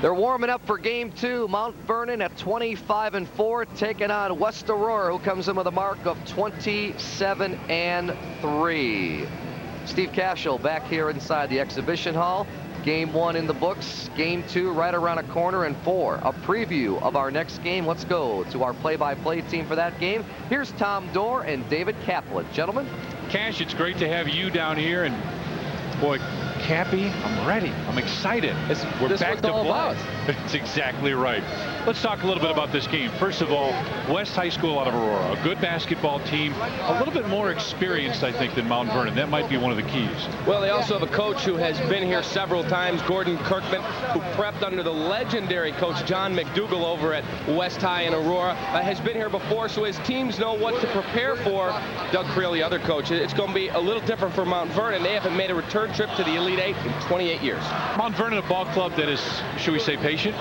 They're warming up for game 2. Mount Vernon at 25-4, taking on West Aurora, who comes in with a mark of 27-3. Steve Cashel back here inside the exhibition hall. Game 1 in the books, game 2 right around a corner, and for a preview of our next game, let's go to our play-by-play team for that game. Here's Tom Dorr and David Kaplan. Gentlemen. Cash, it's great to have you down here, and boy, Cappy, I'm ready. I'm excited. We're back to play. That's exactly right. Let's talk a little bit about this game. First of all, West High School out of Aurora, a good basketball team, a little bit more experienced, I think, than Mount Vernon. That might be one of the keys. Well, they also have a coach who has been here several times, Gordon Kirkman, who prepped under the legendary coach John McDougall over at West High in Aurora, has been here before, so his teams know what to prepare for. Doug Creel, the other coach, it's going to be a little different for Mount Vernon. They haven't made a return trip to the Elite Eight in 28 years. Mount Vernon, a ball club that is, should we say, patient?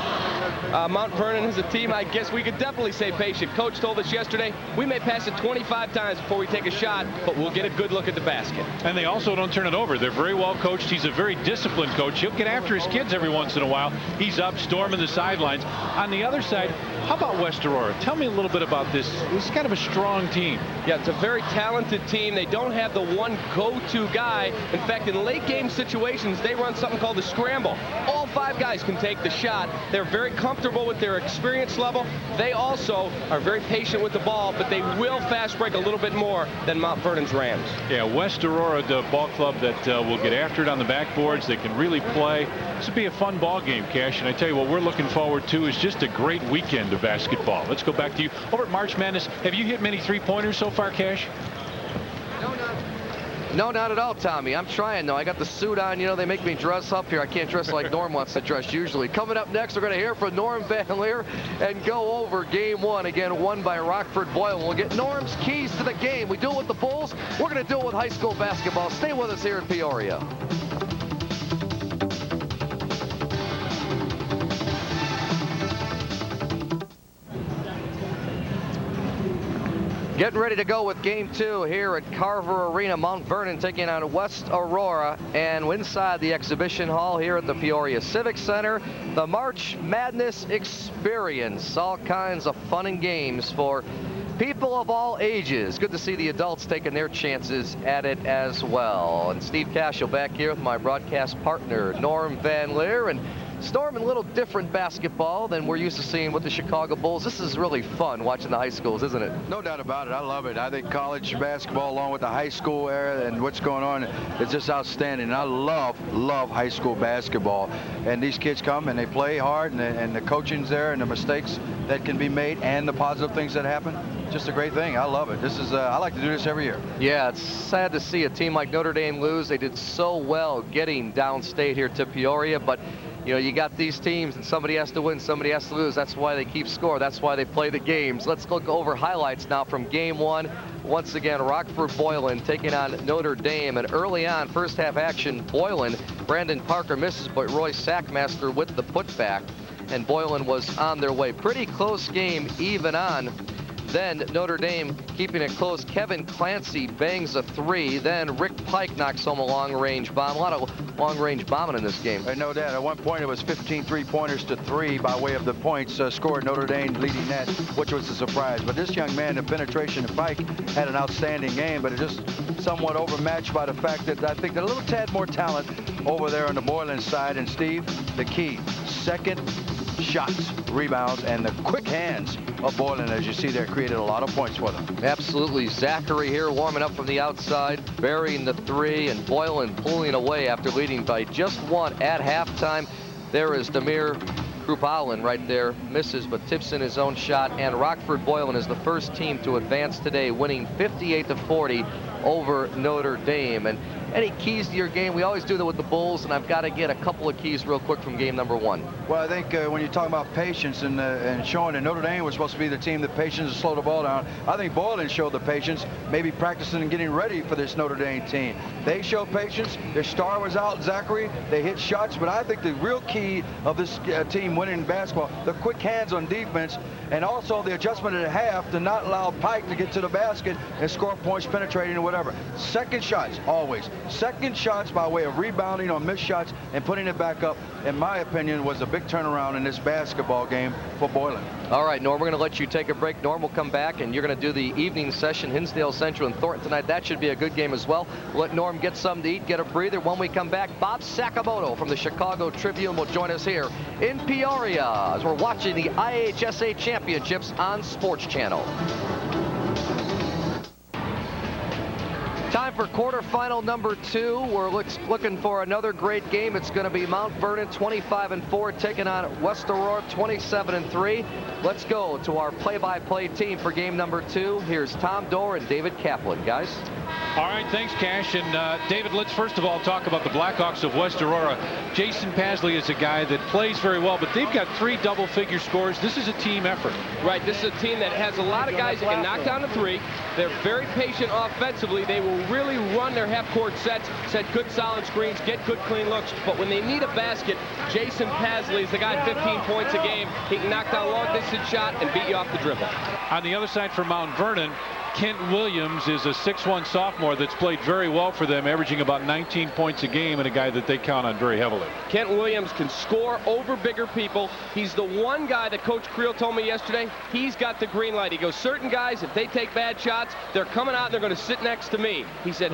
Mount Vernon is a team, I guess we could definitely say patient. Coach told us yesterday we may pass it 25 times before we take a shot, but we'll get a good look at the basket. And they also don't turn it over. They're very well coached. He's a very disciplined coach. He'll get after his kids every once in a while. He's up storming the sidelines. On the other side, how about West Aurora? Tell me a little bit about this. This is kind of a strong team. Yeah, it's a very talented team. They don't have the one go-to guy. In fact, in late game situations, they run something called the scramble. All 5 guys can take the shot. They're very comfortable with their experience level. They also are very patient with the ball, but they will fast break a little bit more than Mount Vernon's Rams. Yeah, West Aurora, the ball club that will get after it on the backboards. They can really play. This will be a fun ball game, Cash. And I tell you what we're looking forward to is just a great weekend of basketball. Let's go back to you. Over at March Madness, have you hit many three-pointers so far, Cash? No, not at all, Tommy. I'm trying, though. I got the suit on. You know, they make me dress up here. I can't dress like Norm wants to dress usually. Coming up next, we're going to hear from Norm Van Leer and go over game 1. Again, won by Rockford Boyle. We'll get Norm's keys to the game. We do it with the Bulls. We're going to do it with high school basketball. Stay with us here in Peoria. Getting ready to go with game 2 here at Carver Arena. Mount Vernon taking on West Aurora, and inside the exhibition hall here at the Peoria Civic Center, the March Madness experience. All kinds of fun and games for people of all ages. Good to see the adults taking their chances at it as well. And Steve Cashel back here with my broadcast partner, Norm Van Leer. And Storm, a little different basketball than we're used to seeing with the Chicago Bulls. This is really fun watching the high schools, isn't it? No doubt about it. I love it. I think college basketball, along with the high school era and what's going on, is just outstanding. And I love high school basketball. And these kids come and they play hard, and the coaching's there, and the mistakes that can be made and the positive things that happen. Just a great thing. I love it. This is I like to do this every year. Yeah, it's sad to see a team like Notre Dame lose. They did so well getting downstate here to Peoria, but you know, you got these teams and somebody has to win, somebody has to lose. That's why they keep score. That's why they play the games. Let's look over highlights now from game 1. Once again, Rockford Boylan taking on Notre Dame. And early on, first half action, Boylan, Brandon Parker misses, but Roy Sackmaster with the putback. And Boylan was on their way. Pretty close game, even on. Then Notre Dame keeping it close. Kevin Clancy bangs a 3. Then Rick Pike knocks home a long-range bomb. A lot of long-range bombing in this game. No doubt. At one point, it was 15 three-pointers to 3 by way of the points scored. Notre Dame leading that, which was a surprise. But this young man, the penetration of Pike, had an outstanding game, but it just somewhat overmatched by the fact that I think a little tad more talent over there on the Boylan side. And Steve, the key, second shots, rebounds, and the quick hands of Boylan, as you see there, created a lot of points for them. Absolutely. Zachary here warming up from the outside, burying the 3, and Boylan pulling away after leading by just 1 at halftime. There is Demir Krupalin right there, misses but tips in his own shot, and Rockford Boylan is the first team to advance today, winning 58-40 over Notre Dame. And any keys to your game? We always do that with the Bulls, and I've got to get a couple of keys real quick from game number 1. Well, I think when you talk about patience and showing that Notre Dame was supposed to be the team that patience to slow the ball down, I think Boylan showed the patience, maybe practicing and getting ready for this Notre Dame team. They showed patience. Their star was out, Zachary. They hit shots, but I think the real key of this team winning basketball, the quick hands on defense, and also the adjustment at half to not allow Pike to get to the basket and score points penetrating or whatever. Second shots, always. second shots by way of rebounding on missed shots and putting it back up, in my opinion, was a big turnaround in this basketball game for Boylan. All right, Norm, we're going to let you take a break. Norm will come back, and you're going to do the evening session, Hinsdale Central and Thornton tonight. That should be a good game as well. We'll let Norm get something to eat, get a breather. When we come back, Bob Sakamoto from the Chicago Tribune will join us here in Peoria as we're watching the IHSA Championships on Sports Channel. Time for quarterfinal number 2. We're looking for another great game. It's going to be Mount Vernon 25-4 taking on West Aurora 27-3. Let's go to our play-by-play team for game number 2. Here's Tom Dorr and David Kaplan, guys. All right, thanks, Cash. And David, let's first of all talk about the Blackhawks of West Aurora. Jason Pasley is a guy that plays very well, but they've got 3 double-figure scores. This is a team effort. Right, this is a team that has a lot of guys that can knock down the 3. They're very patient offensively. They will really run their half-court sets, set good solid screens, get good clean looks. But when they need a basket, Jason Pasley is the guy 15 points a game. He can knock down a long-distance shot and beat you off the dribble. On the other side for Mount Vernon, Kent Williams is a 6'1" sophomore that's played very well for them, averaging about 19 points a game, and a guy that they count on very heavily. Kent Williams can score over bigger people. He's the one guy that Coach Creel told me yesterday, he's got the green light. He goes, certain guys, if they take bad shots, they're coming out and they're going to sit next to me. He said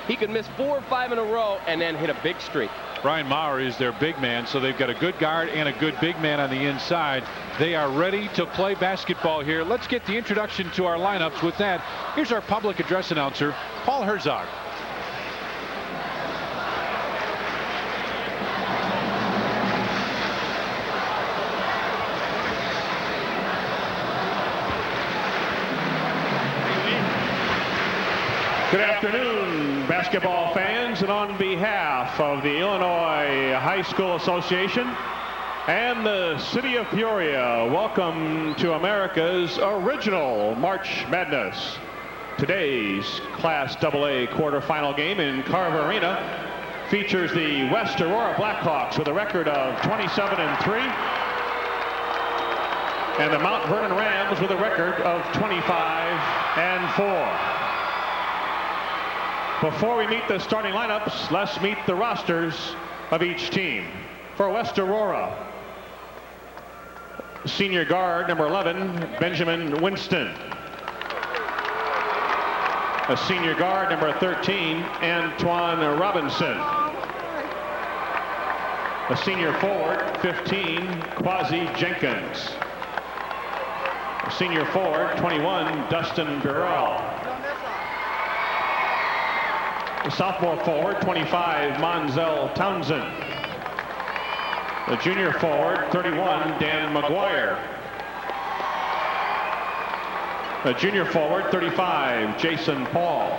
he could miss 4 or 5 in a row and then hit a big streak. Brian Maurer is their big man, so they've got a good guard and a good big man on the inside. They are ready to play basketball here. Let's get the introduction to our lineups. With that, here's our public address announcer, Paul Herzog. Good afternoon, basketball fans, and on behalf of the Illinois High School Association and the city of Peoria, welcome to America's original March Madness. Today's Class AA quarterfinal game in Carver Arena features the West Aurora Blackhawks with a record of 27-3 and the Mount Vernon Rams with a record of 25-4. Before we meet the starting lineups, let's meet the rosters of each team. For West Aurora, senior guard number 11, Benjamin Winston. A senior guard number 13, Antoine Robinson. A senior forward, 15, Quasi Jenkins. A senior forward, 21, Dustin Burrell. The sophomore forward, 25, Monzel Townsend. The junior forward, 31, Dan McGuire. The junior forward, 35, Jason Paul.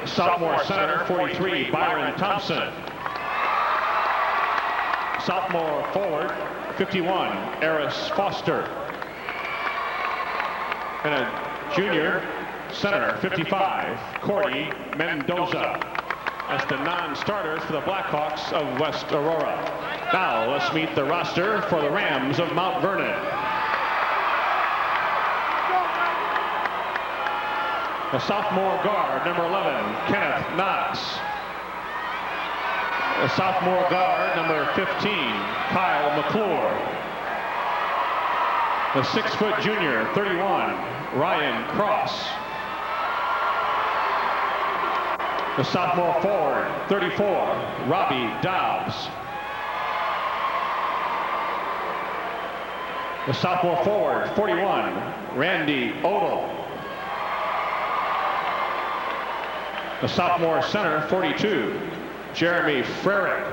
Sophomore center, 43, Byron Thompson. Sophomore forward, 51, Eris Foster. And a junior center, 55, Cordy Mendoza. That's the non-starters for the Blackhawks of West Aurora. Now let's meet the roster for the Rams of Mount Vernon. The sophomore guard, number 11, Kenneth Knox. The sophomore guard, number 15, Kyle McClure. The 6-foot junior, 31, Ryan Cross. The sophomore forward, 34, Robbie Dobbs. The sophomore forward, 41, Randy Odell. The sophomore center, 42, Jeremy Frerick.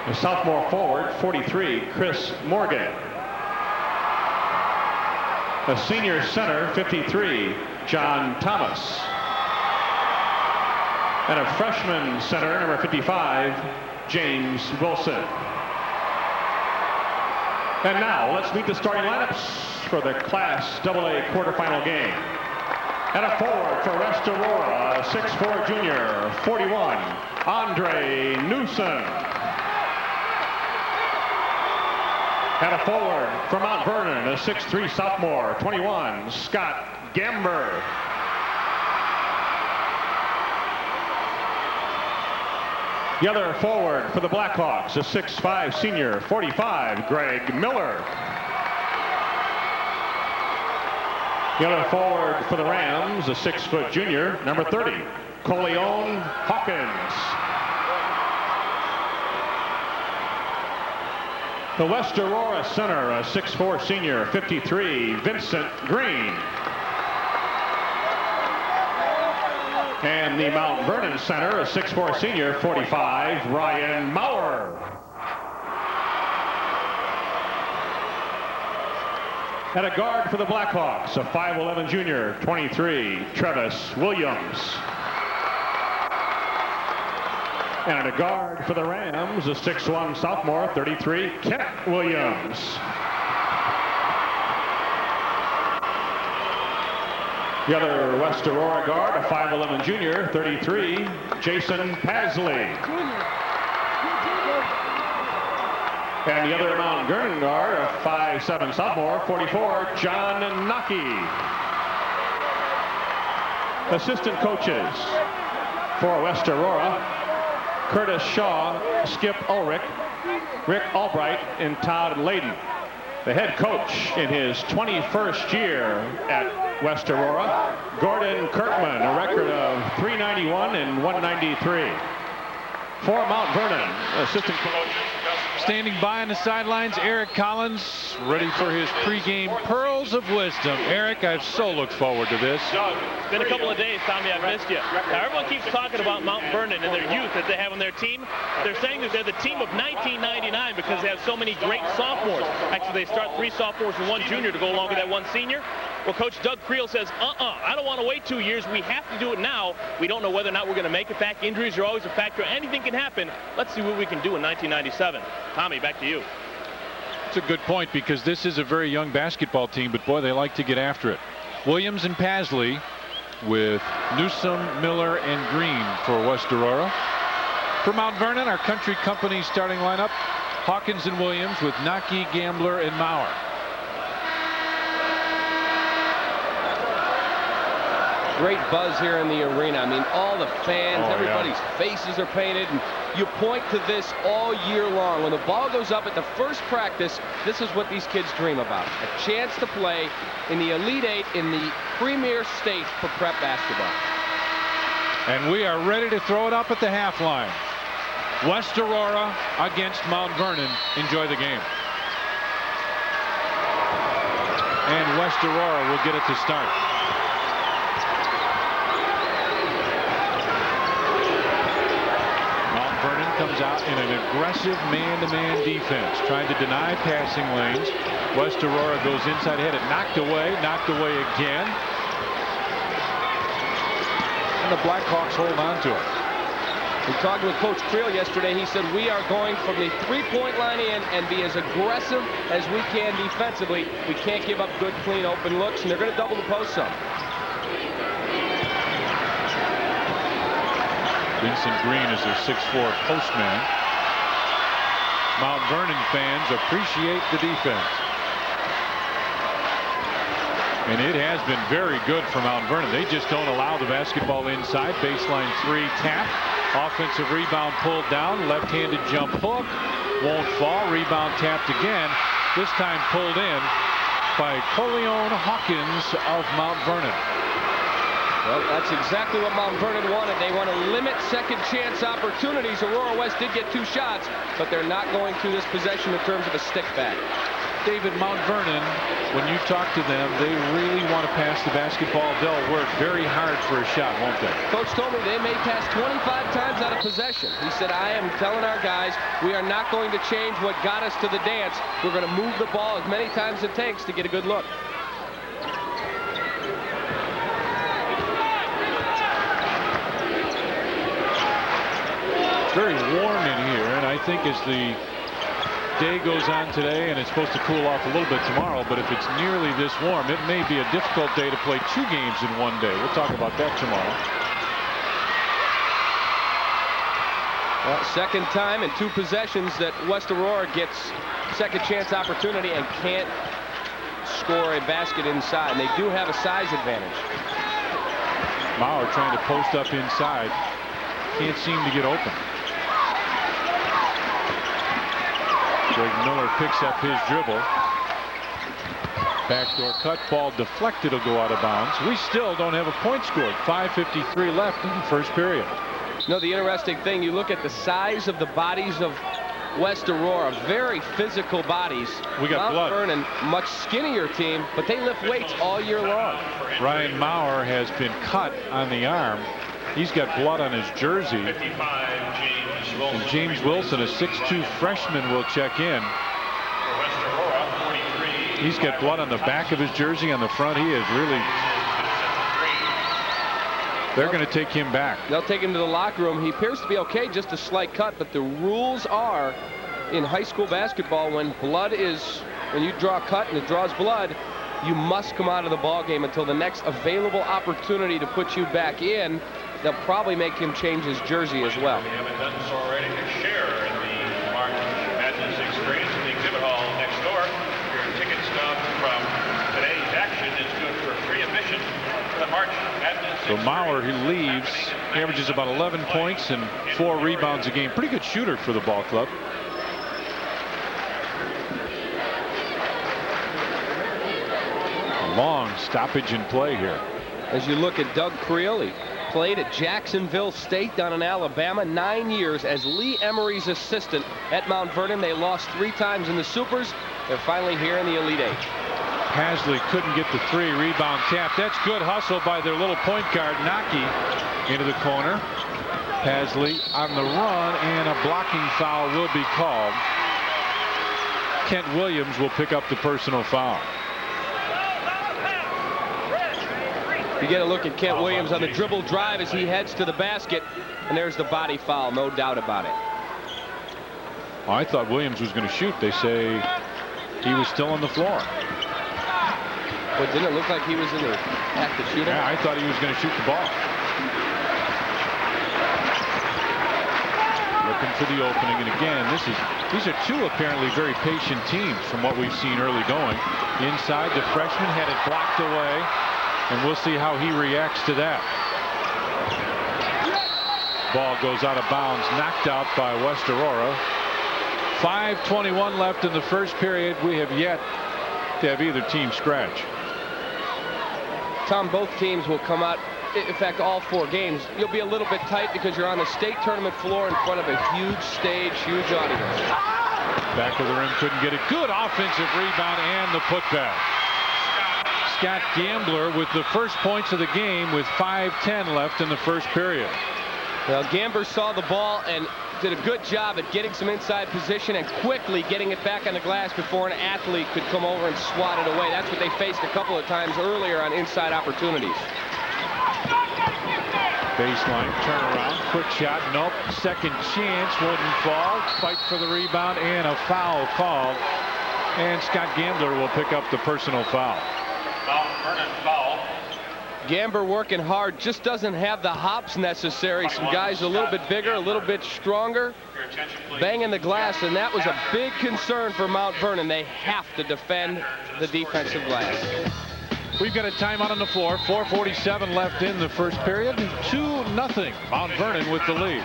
The sophomore forward, 43, Chris Morgan. The senior center, 53, John Thomas. And a freshman center, number 55, James Wilson. And now let's meet the starting lineups for the Class AA quarterfinal game. And a forward for West Aurora, 6'4" junior, 41, Andre Newsom. At a forward from Mount Vernon, a 6'3" sophomore, 21, Scott Gamber. The other forward for the Blackhawks, a 6'5" senior, 45, Greg Miller. The other forward for the Rams, a 6-foot junior, number 30, Coleon Hawkins. The West Aurora center, a 6'4" senior, 53, Vincent Green. And the Mount Vernon center, a 6'4" senior, 45, Ryan Maurer. At a guard for the Blackhawks, a 5'11" junior, 23, Travis Williams. And at a guard for the Rams, a 6'1" sophomore, 33, Kent Williams. The other West Aurora guard, a 5'11" junior, 33, Jason Pasley. And the other Mount Vernon guard, a 5'7" sophomore, 44, John Nocky. Assistant coaches for West Aurora, Curtis Shaw, Skip Ulrich, Rick Albright, and Todd Layden. The head coach in his 21st year at West Aurora, Gordon Kirkman, a record of .391 and .193. For Mount Vernon, assistant coach. Standing by on the sidelines, Eric Collins, ready for his pregame Pearls of Wisdom. Eric, I've so looked forward to this. It's been a couple of days, Tommy. I've missed you. Now, everyone keeps talking about Mount Vernon and their youth that they have on their team. They're saying that they're the team of 1999 because they have so many great sophomores. Actually, they start 3 sophomores and 1 junior to go along with that 1 senior. Well, Coach Doug Creel says, I don't want to wait 2 years. We have to do it now. We don't know whether or not we're going to make it back. Injuries are always a factor. Anything can happen. Let's see what we can do in 1997. Tommy, back to you. It's a good point because this is a very young basketball team, but boy, they like to get after it. Williams and Pasley with Newsom, Miller, and Green for West Aurora. For Mount Vernon, our country company starting lineup, Hawkins and Williams with Nocky, Gambler, and Maurer. Great buzz here in the arena. I mean, all the fans, everybody's faces are painted. And you point to this all year long. When the ball goes up at the first practice, this is what these kids dream about. A chance to play in the Elite Eight in the premier state for prep basketball. And we are ready to throw it up at the half line. West Aurora against Mount Vernon. Enjoy the game. And West Aurora will get it to start. Vernon comes out in an aggressive man-to-man defense, trying to deny passing lanes. West Aurora goes inside, had it knocked away again. And the Blackhawks hold on to it. We talked with Coach Creel yesterday. He said we are going from the three-point line in and be as aggressive as we can defensively. We can't give up good, clean, open looks, and they're going to double the post some. Vincent Green is their 6'4" postman. Mount Vernon fans appreciate the defense. And it has been very good for Mount Vernon. They just don't allow the basketball inside. Baseline 3 tap. Offensive rebound pulled down. Left-handed jump hook. Won't fall. Rebound tapped again. This time pulled in by Coleon Hawkins of Mount Vernon. Well, that's exactly what Mount Vernon wanted. They want to limit second chance opportunities. Aurora West did get 2 shots, but they're not going through this possession in terms of a stick back. David, Mount Vernon, when you talk to them, they really want to pass the basketball. They'll work very hard for a shot, won't they? Coach told me they may pass 25 times out of possession. He said, I am telling our guys, we are not going to change what got us to the dance. We're going to move the ball as many times as it takes to get a good look. Very warm in here, and I think as the day goes on today, and it's supposed to cool off a little bit tomorrow, but if it's nearly this warm, it may be a difficult day to play 2 games in one day. We'll talk about that tomorrow. Well, second time in 2 possessions that West Aurora gets second chance opportunity and can't score a basket inside. And they do have a size advantage. Maurer trying to post up inside. Can't seem to get open. Greg Miller picks up his dribble. Backdoor cut, ball deflected, will go out of bounds. We still don't have a point scored. 5:53 left in the first period. No, the interesting thing, you look at the size of the bodies of West Aurora, very physical bodies. We got blood. Mount Vernon, much skinnier team, but they lift weights all year long. Ryan Maurer has been cut on the arm. He's got blood on his jersey. And James Wilson, a 6'2 freshman, will check in. He's got blood on the back of his jersey. On the front, he is really... They're going to take him back. They'll take him to the locker room. He appears to be okay, just a slight cut, but the rules are in high school basketball, when you draw a cut and it draws blood, you must come out of the ball game until the next available opportunity to put you back in. They'll probably make him change his jersey as well. We haven't done so already. To share in the March Madness experience in the exhibit hall next door. Your ticket stub from today's action is good for free admission to the March Madness. So Maurer, he leaves, averages about 11 points and 4 rebounds a game. Pretty good shooter for the ball club. A long stoppage in play here. As you look at Doug Creel, he played at Jacksonville State down in Alabama, 9 years as Lee Emery's assistant at Mount Vernon. They lost 3 times in the Supers. They're finally here in the Elite Eight. Hasley couldn't get the 3. Rebound tap. That's good hustle by their little point guard, Naki, into the corner. Hasley on the run, and a blocking foul will be called. Kent Williams will pick up the personal foul. You get a look at Kent Williams on the dribble drive as he heads to the basket, and there's the body foul, no doubt about it. Oh, I thought Williams was going to shoot. They say he was still on the floor. But didn't it look like he was in the act of shooting? Yeah, I thought he was going to shoot the ball. Looking for the opening, and again, these are 2 apparently very patient teams from what we've seen early going. Inside, the freshman had it blocked away. And we'll see how he reacts to that. Ball goes out of bounds, knocked out by West Aurora. 5:21 left in the first period. We have yet to have either team scratch. Tom, both teams will come out. In fact, all 4 games, you'll be a little bit tight because you're on the state tournament floor in front of a huge stage, huge audience. Back of the rim, couldn't get it. Good offensive rebound and the putback. Scott Gambler with the first points of the game with 5:10 left in the first period. Well, Gambler saw the ball and did a good job at getting some inside position and quickly getting it back on the glass before an athlete could come over and swat it away. That's what they faced a couple of times earlier on inside opportunities. Baseline turnaround, quick shot, nope. Second chance, wouldn't fall. Fight for the rebound and a foul called. And Scott Gambler will pick up the personal foul. Mount Vernon foul. Gambler working hard, just doesn't have the hops necessary. Some guys a little bit bigger, a little bit stronger, banging the glass, and that was a big concern for Mount Vernon. They have to defend the defensive glass. We've got a timeout on the floor. 4:47 left in the first period. 2-0. Mount Vernon with the lead.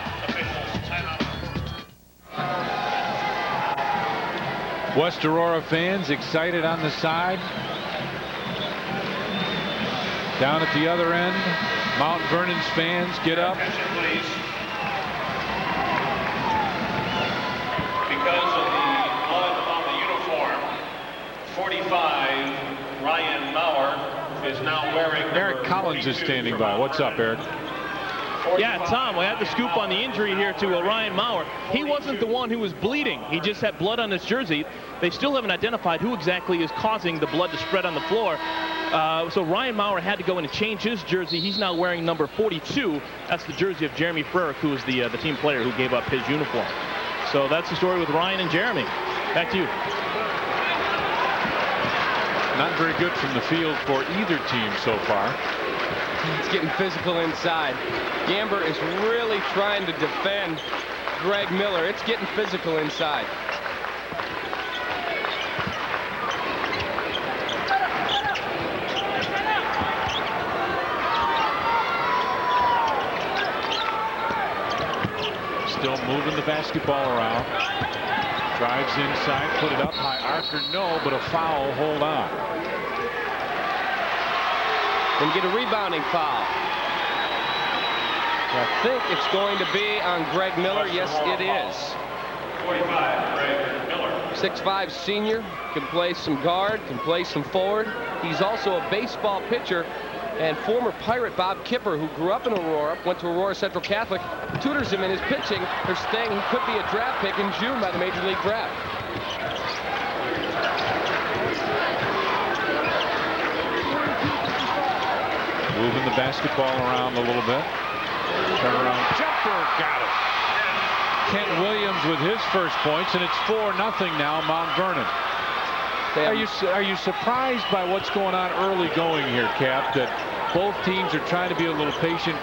West Aurora fans excited on the side. Down at the other end, Mount Vernon's fans get up. Because of the blood on the uniform, 45, Ryan Maurer is now wearing. Eric Collins is standing by. What's up, Eric? Yeah, Tom, we had the scoop on the injury here to Ryan Maurer. He wasn't the one who was bleeding. He just had blood on his jersey. They still haven't identified who exactly is causing the blood to spread on the floor. So Ryan Maurer had to go in and change his jersey. He's now wearing number 42. That's the jersey of Jeremy Frerick, who is the team player who gave up his uniform. So that's the story with Ryan and Jeremy. Back to you. Not very good from the field for either team so far. It's getting physical inside. Gambler is really trying to defend Greg Miller. It's getting physical inside. still moving the basketball around. Drives inside, put it up high. Archer, no, but a foul. Hold on. Then get a rebounding foul. I think it's going to be on Greg Miller. Yes, it is. 45, Greg Miller. 6'5" senior, can play some guard, can play some forward. He's also a baseball pitcher. And former Pirate Bob Kipper, who grew up in Aurora, went to Aurora Central Catholic, tutors him in his pitching. They're saying he could be a draft pick in June by the Major League Draft. Moving the basketball around a little bit. Turnaround jumper, got it. Kent Williams with his first points, and it's 4-0 now, Mount Vernon. Are you surprised by what's going on early going here, Cap, that both teams are trying to be a little patient?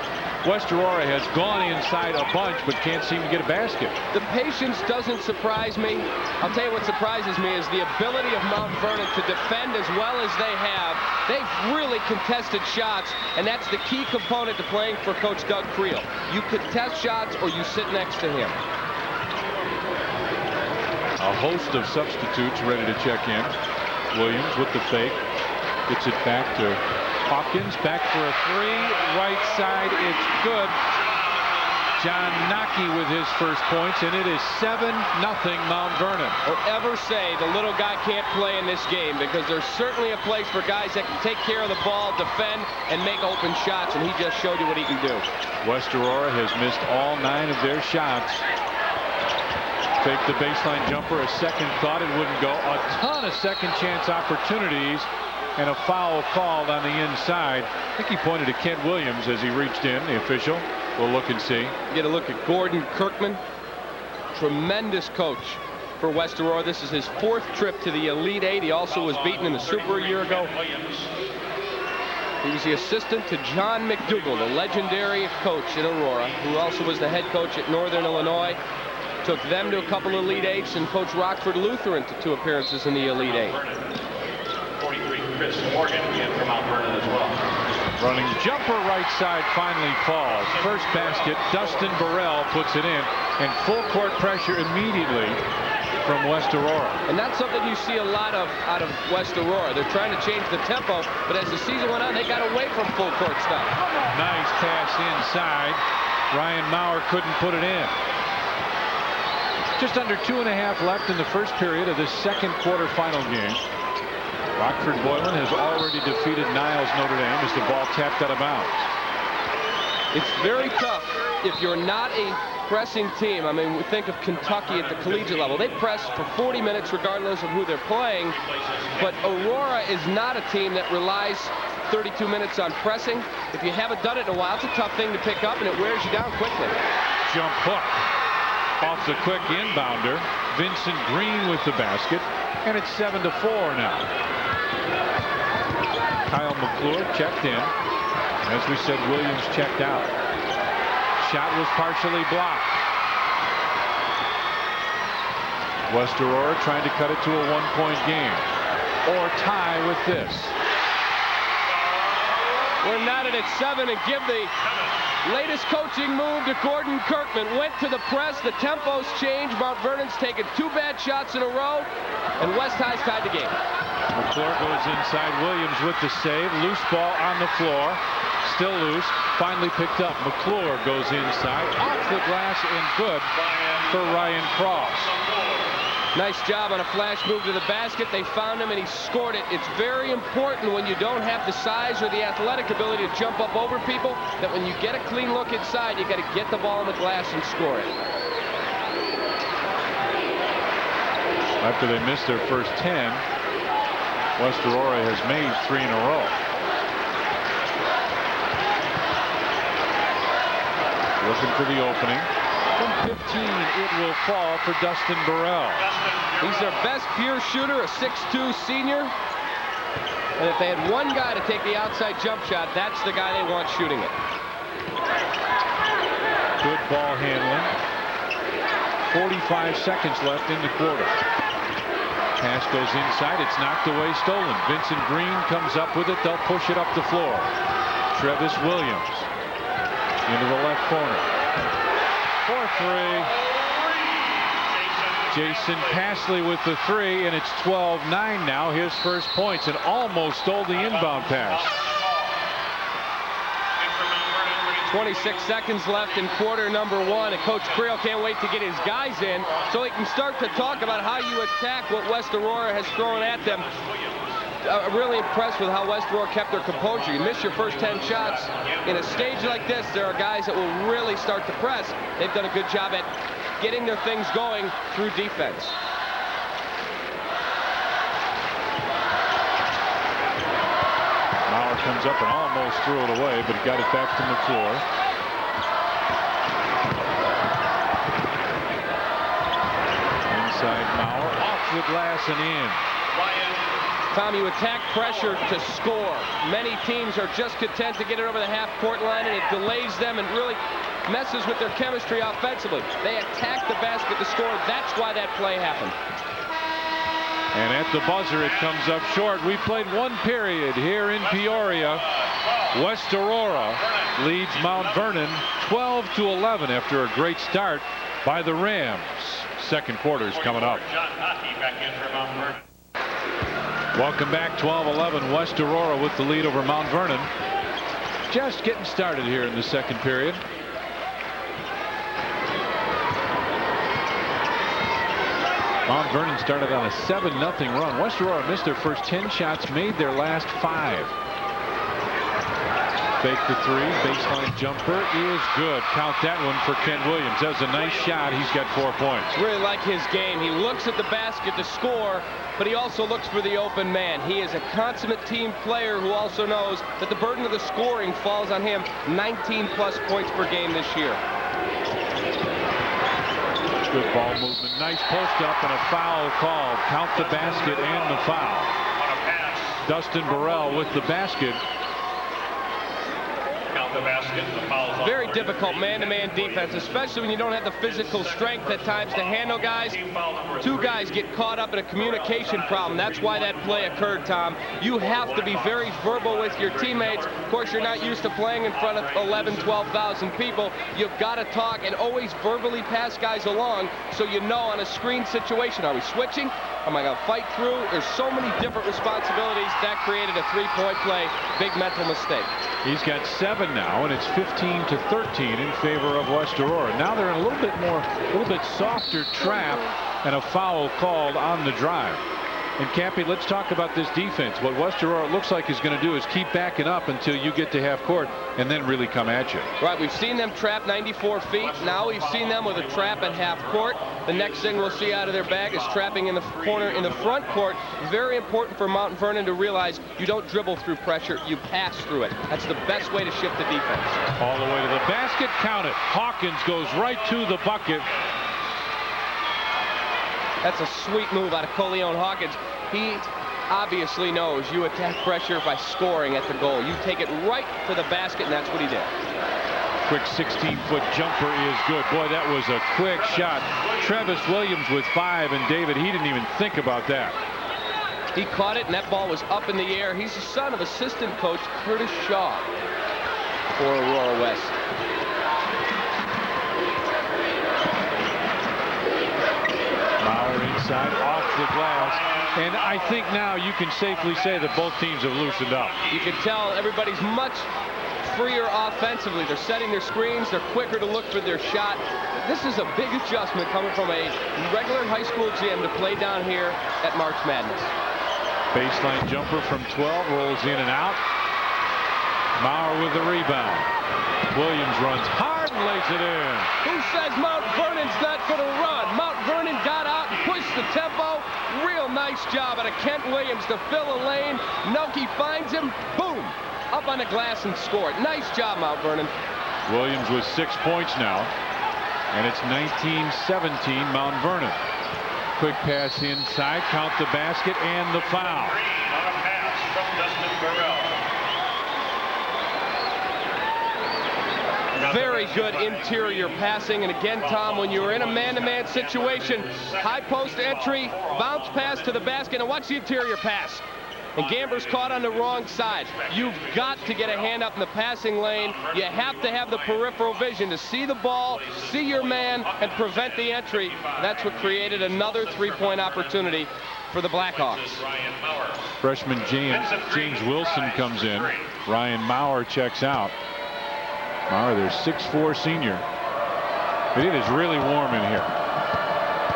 West Aurora has gone inside a bunch but can't seem to get a basket. The patience doesn't surprise me. I'll tell you what surprises me is the ability of Mount Vernon to defend as well as they have. They've really contested shots, and that's the key component to playing for Coach Doug Creel. You contest shots or you sit next to him. A host of substitutes ready to check in. Williams with the fake. Gets it back to Hawkins. Back for a three. Right side. It's good. John Nocky with his first points, and it is 7-0 Mount Vernon. Don't ever say the little guy can't play in this game, because there's certainly a place for guys that can take care of the ball, defend, and make open shots, and he just showed you what he can do. West Aurora has missed all 9 of their shots. Fake the baseline jumper, a second thought it wouldn't go. A ton of second chance opportunities, and a foul called on the inside. I think he pointed to Kent Williams as he reached in, the official. We'll look and see. Get a look at Gordon Kirkman. Tremendous coach for West Aurora. This is his 4th trip to the Elite Eight. He also was beaten in the Super a year ago. He was the assistant to John McDougall, the legendary coach in Aurora, who also was the head coach at Northern Illinois. Took them to a couple of Elite Eights and coached Rockford Lutheran to 2 appearances in the Elite Eight. 43, Chris Morgan again from Mount Vernon as well. Running jumper right side finally falls. First basket, Dustin Burrell puts it in, and full court pressure immediately from West Aurora. And that's something you see a lot of out of West Aurora. They're trying to change the tempo, but as the season went on, they got away from full court stuff. Nice pass inside. Ryan Maurer couldn't put it in. Just under 2.5 left in the first period of this second quarterfinal game. Rockford Boylan has already defeated Niles Notre Dame as the ball tapped out of bounds. It's very tough if you're not a pressing team. I mean, we think of Kentucky at the collegiate level. They press for 40 minutes regardless of who they're playing. But Aurora is not a team that relies 32 minutes on pressing. If you haven't done it in a while, it's a tough thing to pick up, and it wears you down quickly. Jump hook off the quick inbounder. Vincent Green with the basket, and it's 7-4 now. Kyle McClure checked in. As we said, Williams checked out. Shot was partially blocked. West Aurora trying to cut it to a 1-point game, or tie with this. We're knotted at 7 and give the latest coaching move to Gordon Kirkman. Went to the press. The tempo's changed. Mount Vernon's taken 2 bad shots in a row, and West High's tied the game. McClure goes inside. Williams with the save. Loose ball on the floor. Still loose. Finally picked up. McClure goes inside. Off the glass and good for Ryan Cross. Nice job on a flash move to the basket. They found him and he scored it. It's very important when you don't have the size or the athletic ability to jump up over people, that when you get a clean look inside, you got to get the ball on the glass and score it. After they missed their first 10, West Aurora has made 3 in a row. Looking for the opening. From 15, it will fall for Dustin Burrell. He's their best pure shooter, a 6'2" senior. And if they had one guy to take the outside jump shot, that's the guy they want shooting it. Good ball handling. 45 seconds left in the quarter. Pass goes inside. It's knocked away, stolen. Vincent Green comes up with it. They'll push it up the floor. Trevis Williams into the left corner. for three. Jason Passley with the three, and it's 12-9 now. His first points, and almost stole the inbound pass. 26 seconds left in quarter number one, and Coach Creel can't wait to get his guys in so he can start to talk about how you attack what West Aurora has thrown at them. I'm really impressed with how West Aurora kept their composure. You miss your first 10 shots. In a stage like this, there are guys that will really start to press. They've done a good job at getting their things going through defense. Maurer comes up and almost threw it away, but he got it back to McClure. Inside Maurer, off the glass and in. Tom, you attack pressure to score. Many teams are just content to get it over the half-court line, and it delays them and really messes with their chemistry offensively. They attack the basket to score. That's why that play happened. And at the buzzer, it comes up short. We played one period here in Peoria. West Aurora leads Mount Vernon 12-11 after a great start by the Rams. Second quarter's coming up. Welcome back. 12-11. West Aurora with the lead over Mount Vernon. Just getting started here in the second period. Mount Vernon started on a 7-0 run. West Aurora missed their first 10 shots, made their last 5. Fake the three, baseline jumper is good. Count that one for Kent Williams. That was a nice shot. He's got 4 points. Really like his game. He looks at the basket to score, but he also looks for the open man. He is a consummate team player who also knows that the burden of the scoring falls on him. 19+ points per game this year. Good ball movement. Nice post up and a foul called. Count the basket and the foul. Dustin Burrell with the basket. Very difficult man-to-man defense, especially when you don't have the physical strength at times to handle guys. 2 guys get caught up in a communication problem. That's why that play occurred, Tom. You have to be very verbal with your teammates. Of course, you're not used to playing in front of 11, 12,000 people. You've got to talk and always verbally pass guys along so you know on a screen situation, are we switching? Am I going to fight through? There's so many different responsibilities. That created a 3-point play. Big mental mistake. He's got 7 now, and it's 15-13 in favor of West Aurora. Now they're in a little bit softer trap, and a foul called on the drive. And Cappy, let's talk about this defense. What West Aurora looks like is going to do is keep backing up until you get to half court and then really come at you. Right, we've seen them trap 94 feet. Now we've seen them with a trap at half court. The next thing we'll see out of their bag is trapping in the corner in the front court. Very important for Mount Vernon to realize you don't dribble through pressure, you pass through it. That's the best way to shift the defense. All the way to the basket, count it. Hawkins goes right to the bucket. That's a sweet move out of Coleon Hawkins. He obviously knows you attack pressure by scoring at the goal. You take it right for the basket, and that's what he did. Quick 16-foot jumper is good. Boy, that was a quick shot. Travis Williams with 5, and David, he didn't even think about that. He caught it, and that ball was up in the air. He's the son of assistant coach Curtis Shaw for Aurora West. Maurer inside, off the glass. And I think now you can safely say that both teams have loosened up. You can tell everybody's much freer offensively. They're setting their screens. They're quicker to look for their shot. This is a big adjustment coming from a regular high school gym to play down here at March Madness. Baseline jumper from 12, rolls in and out. Maurer with the rebound. Williams runs hard and lays it in. Who says Mount Vernon's not going to run? Mount Vernon got out and pushed the tempo. Real nice job out of Kent Williams to fill a lane. Noki finds him. Boom. Up on the glass and scored. Nice job, Mount Vernon. Williams with 6 points now. And it's 19-17 Mount Vernon. Quick pass inside. Count the basket and the foul. On a pass from Dustin Burrell. Very good interior passing. And again, Tom, when you're in a man-to-man situation, high post entry, bounce pass to the basket, and watch the interior pass. And Gamber's caught on the wrong side. You've got to get a hand up in the passing lane. You have to have the peripheral vision to see the ball, see your man, and prevent the entry. That's what created another three-point opportunity for the Blackhawks. Freshman James Wilson comes in. Ryan Maurer checks out. Maurer, their 6'4" senior. But it is really warm in here.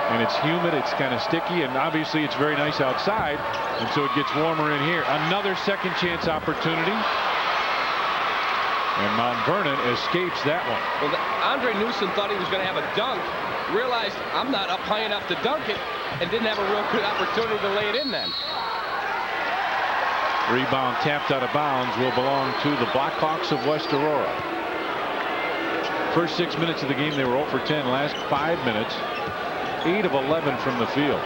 And it's humid, it's kind of sticky, and obviously it's very nice outside, and so it gets warmer in here. Another second chance opportunity. And Mount Vernon escapes that one. Well, Andre Newsom thought he was going to have a dunk, realized I'm not up high enough to dunk it, and didn't have a real good opportunity to lay it in then. Rebound tapped out of bounds will belong to the Blackhawks of West Aurora. First 6 minutes of the game, they were 0 for 10. Last 5 minutes, 8 of 11 from the field.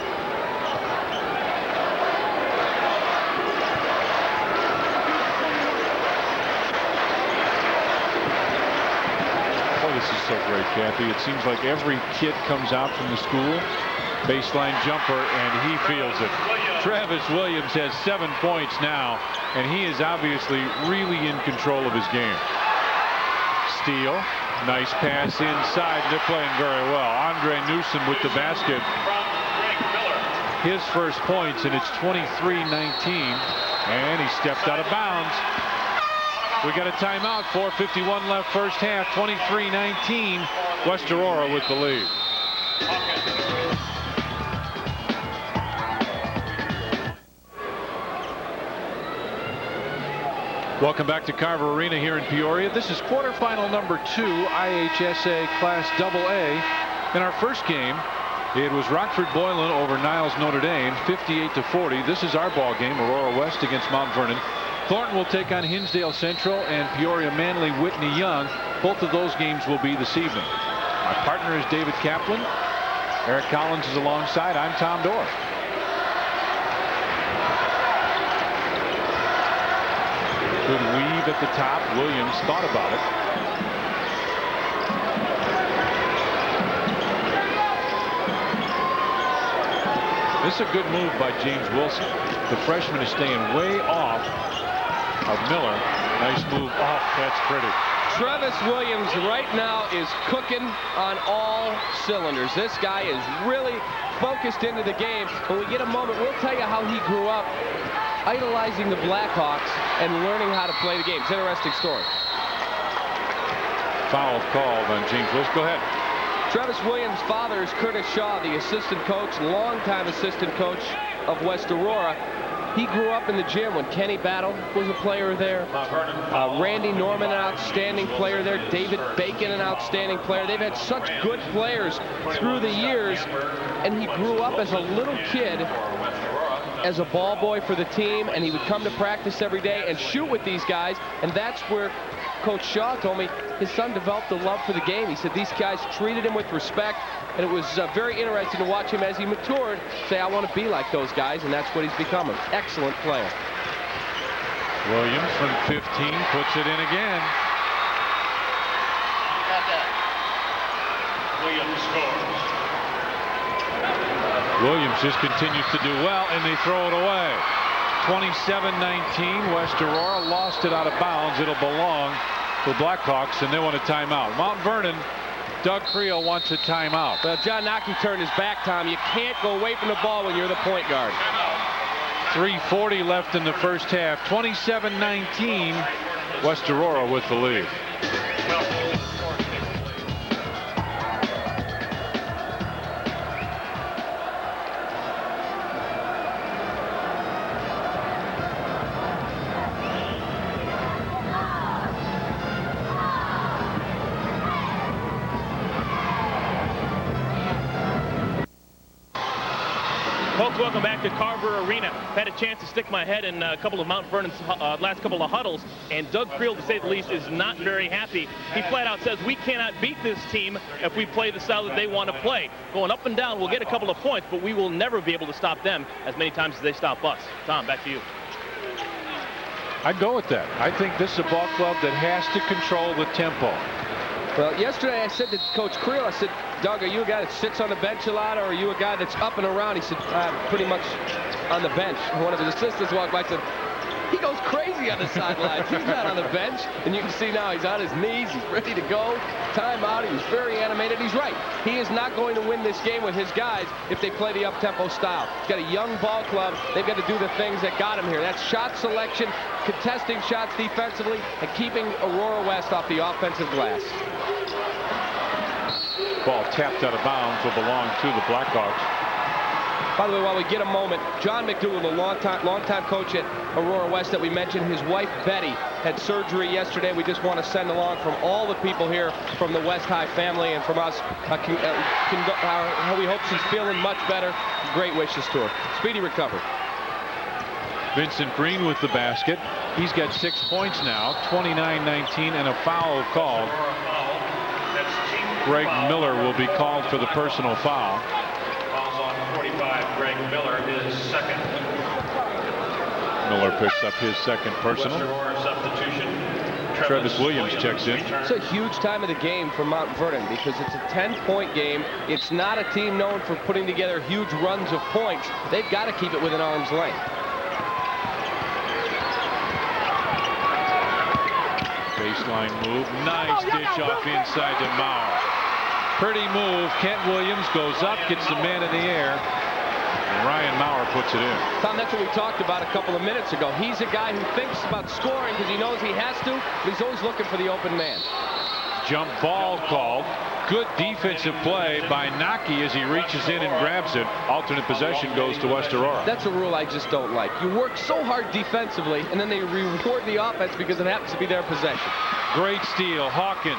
Oh, this is so great, Kathy. It seems like every kid comes out from the school, baseline jumper, and he feels it. Travis Williams has 7 points now, and he is obviously really in control of his game. Steal. Nice pass inside. They're playing very well. Andre Newsom with the basket. His first points, and it's 23-19. And he stepped out of bounds. We got a timeout. 4:51 left first half. 23-19. West Aurora with the lead. Welcome back to Carver Arena here in Peoria. This is quarterfinal number 2, IHSA Class AA. In our first game, it was Rockford Boylan over Niles Notre Dame, 58-40. This is our ball game, Aurora West against Mount Vernon. Thornton will take on Hinsdale Central, and Peoria Manley Whitney Young. Both of those games will be this evening. My partner is David Kaplan. Eric Collins is alongside. I'm Tom Dorff. Good weave at the top. Williams thought about it. This is a good move by James Wilson. The freshman is staying way off of Miller. Nice move off. That's pretty. Travis Williams right now is cooking on all cylinders. This guy is really focused into the game. When we get a moment, we'll tell you how he grew up idolizing the Blackhawks and learning how to play the game. It's an interesting story. Foul called on James Wilson. Go ahead. Travis Williams' father is Curtis Shaw, the assistant coach, longtime assistant coach of West Aurora. He grew up in the gym when Kenny Battle was a player there. Randy Norman, an outstanding player there. David Bacon, an outstanding player. They've had such good players through the years, and he grew up as a little kid as a ball boy for the team, and he would come to practice every day and shoot with these guys, and that's where Coach Shaw told me his son developed a love for the game. He said these guys treated him with respect, and it was very interesting to watch him as he matured say, I want to be like those guys, and that's what he's become, an excellent player. Williams from 15 puts it in again. Williams scores. Williams just continues to do well, and they throw it away. 27-19. West Aurora lost it out of bounds. It'll belong to the Blackhawks, and they want a timeout. Mount Vernon, Doug Creel wants a timeout. Well, John Nockey turned his back, Tom. You can't go away from the ball when you're the point guard. 3:40 left in the first half. 27-19. West Aurora with the lead. Folks, welcome back to Carver Arena. Had a chance to stick my head in a couple of Mount Vernon's last couple of huddles, and Doug Creel, to say the least, is not very happy. He flat out says, we cannot beat this team if we play the style that they want to play. Going up and down, we'll get a couple of points, but we will never be able to stop them as many times as they stop us. Tom, back to you. I'd go with that. I think this is a ball club that has to control the tempo. Well, yesterday I said to Coach Creel, I said, Doug, are you a guy that sits on the bench a lot, or are you a guy that's up and around? He said, pretty much on the bench. One of his assistants walked by and said, he goes crazy on the sidelines. He's not on the bench. And you can see now he's on his knees. He's ready to go. Timeout. He was very animated. He's right. He is not going to win this game with his guys if they play the up-tempo style. He's got a young ball club. They've got to do the things that got him here. That's shot selection, contesting shots defensively, and keeping Aurora West off the offensive glass. Ball tapped out of bounds will belong to the Blackhawks. By the way, while we get a moment, John McDougall, the longtime coach at Aurora West that we mentioned, his wife Betty had surgery yesterday. We just want to send along from all the people here from the West High family and from us, we hope she's feeling much better. Great wishes to her. Speedy recovery. Vincent Green with the basket. He's got 6 points now, 29-19, and a foul called. Greg Miller will be called for the personal foul. Greg Miller, his second. Miller picks up his second personal. Substitution. Travis Williams checks in. It's a huge time of the game for Mount Vernon because it's a 10-point game. It's not a team known for putting together huge runs of points. They've got to keep it within arm's length. Baseline move. Nice dish off inside to Maurer. Pretty move. Kent Williams goes up, gets the man in the air, and Ryan Maurer puts it in. Tom, that's what we talked about a couple of minutes ago. He's a guy who thinks about scoring because he knows he has to, but he's always looking for the open man. Jump ball called. Good defensive play by Naki as he reaches in and grabs it. Alternate possession goes to West Aurora. That's a rule I just don't like. You work so hard defensively, and then they reward the offense because it happens to be their possession. Great steal. Hawkins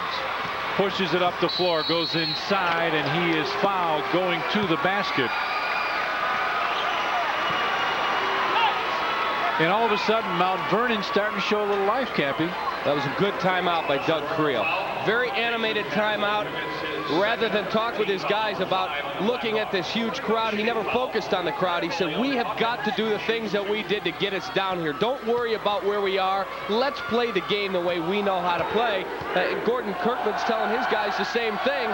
pushes it up the floor, goes inside, and he is fouled going to the basket. And all of a sudden, Mount Vernon's starting to show a little life, Cappy. That was a good timeout by Doug Creel. Very animated timeout. Rather than talk with his guys about looking at this huge crowd, he never focused on the crowd. He said, we have got to do the things that we did to get us down here. Don't worry about where we are. Let's play the game the way we know how to play. Gordon Kirkman's telling his guys the same thing.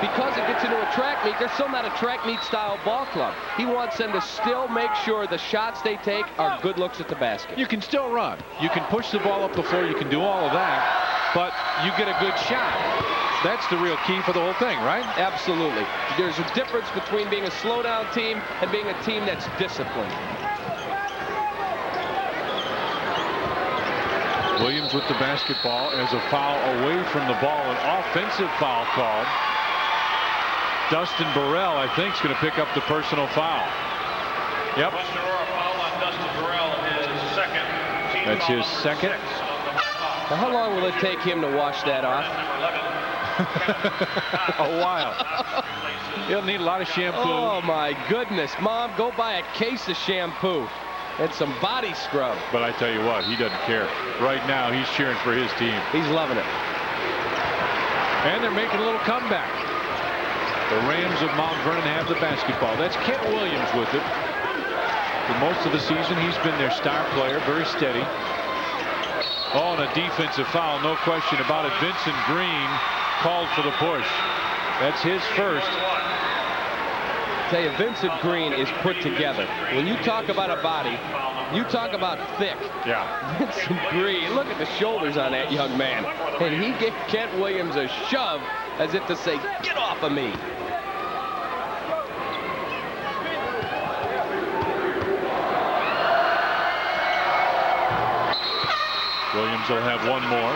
Because it gets into a track meet, they're still not a track meet style ball club. He wants them to still make sure the shots they take are good looks at the basket. You can still run. You can push the ball up the floor. You can do all of that, but you get a good shot. That's the real key for the whole thing, right? Absolutely. There's a difference between being a slow-down team and being a team that's disciplined. Williams with the basketball as a foul away from the ball. An offensive foul called. Dustin Burrell, I think, is going to pick up the personal foul. Yep. West Aurora foul on Dustin Burrell, his second. That's his second. Now, how long will it take him to wash that off? A while. He'll need a lot of shampoo. Oh my goodness, Mom, go buy a case of shampoo and some body scrub. But I tell you what, he doesn't care. Right now, he's cheering for his team. He's loving it. And they're making a little comeback. The Rams of Mount Vernon have the basketball. That's Kent Williams with it. For most of the season, he's been their star player, very steady. Oh, and a defensive foul, no question about it. Vincent Green called for the push. That's his first. I tell you, Vincent Green is put together. When you talk about a body, you talk about thick. Yeah. Vincent Green, look at the shoulders on that young man. And he gave Kent Williams a shove as if to say, get off of me. Williams will have one more.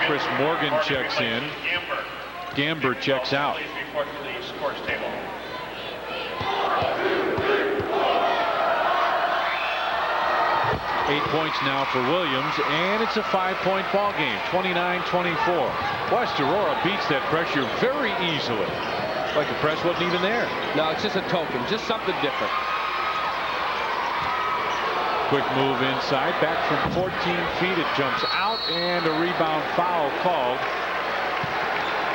Chris Morgan checks in. Gamber checks out. 8 points now for Williams, and it's a 5-point ball game, 29-24. West Aurora beats that pressure very easily. Like the press wasn't even there. No, it's just a token, just something different. Quick move inside, back from 14 feet, it jumps out, and a rebound foul called.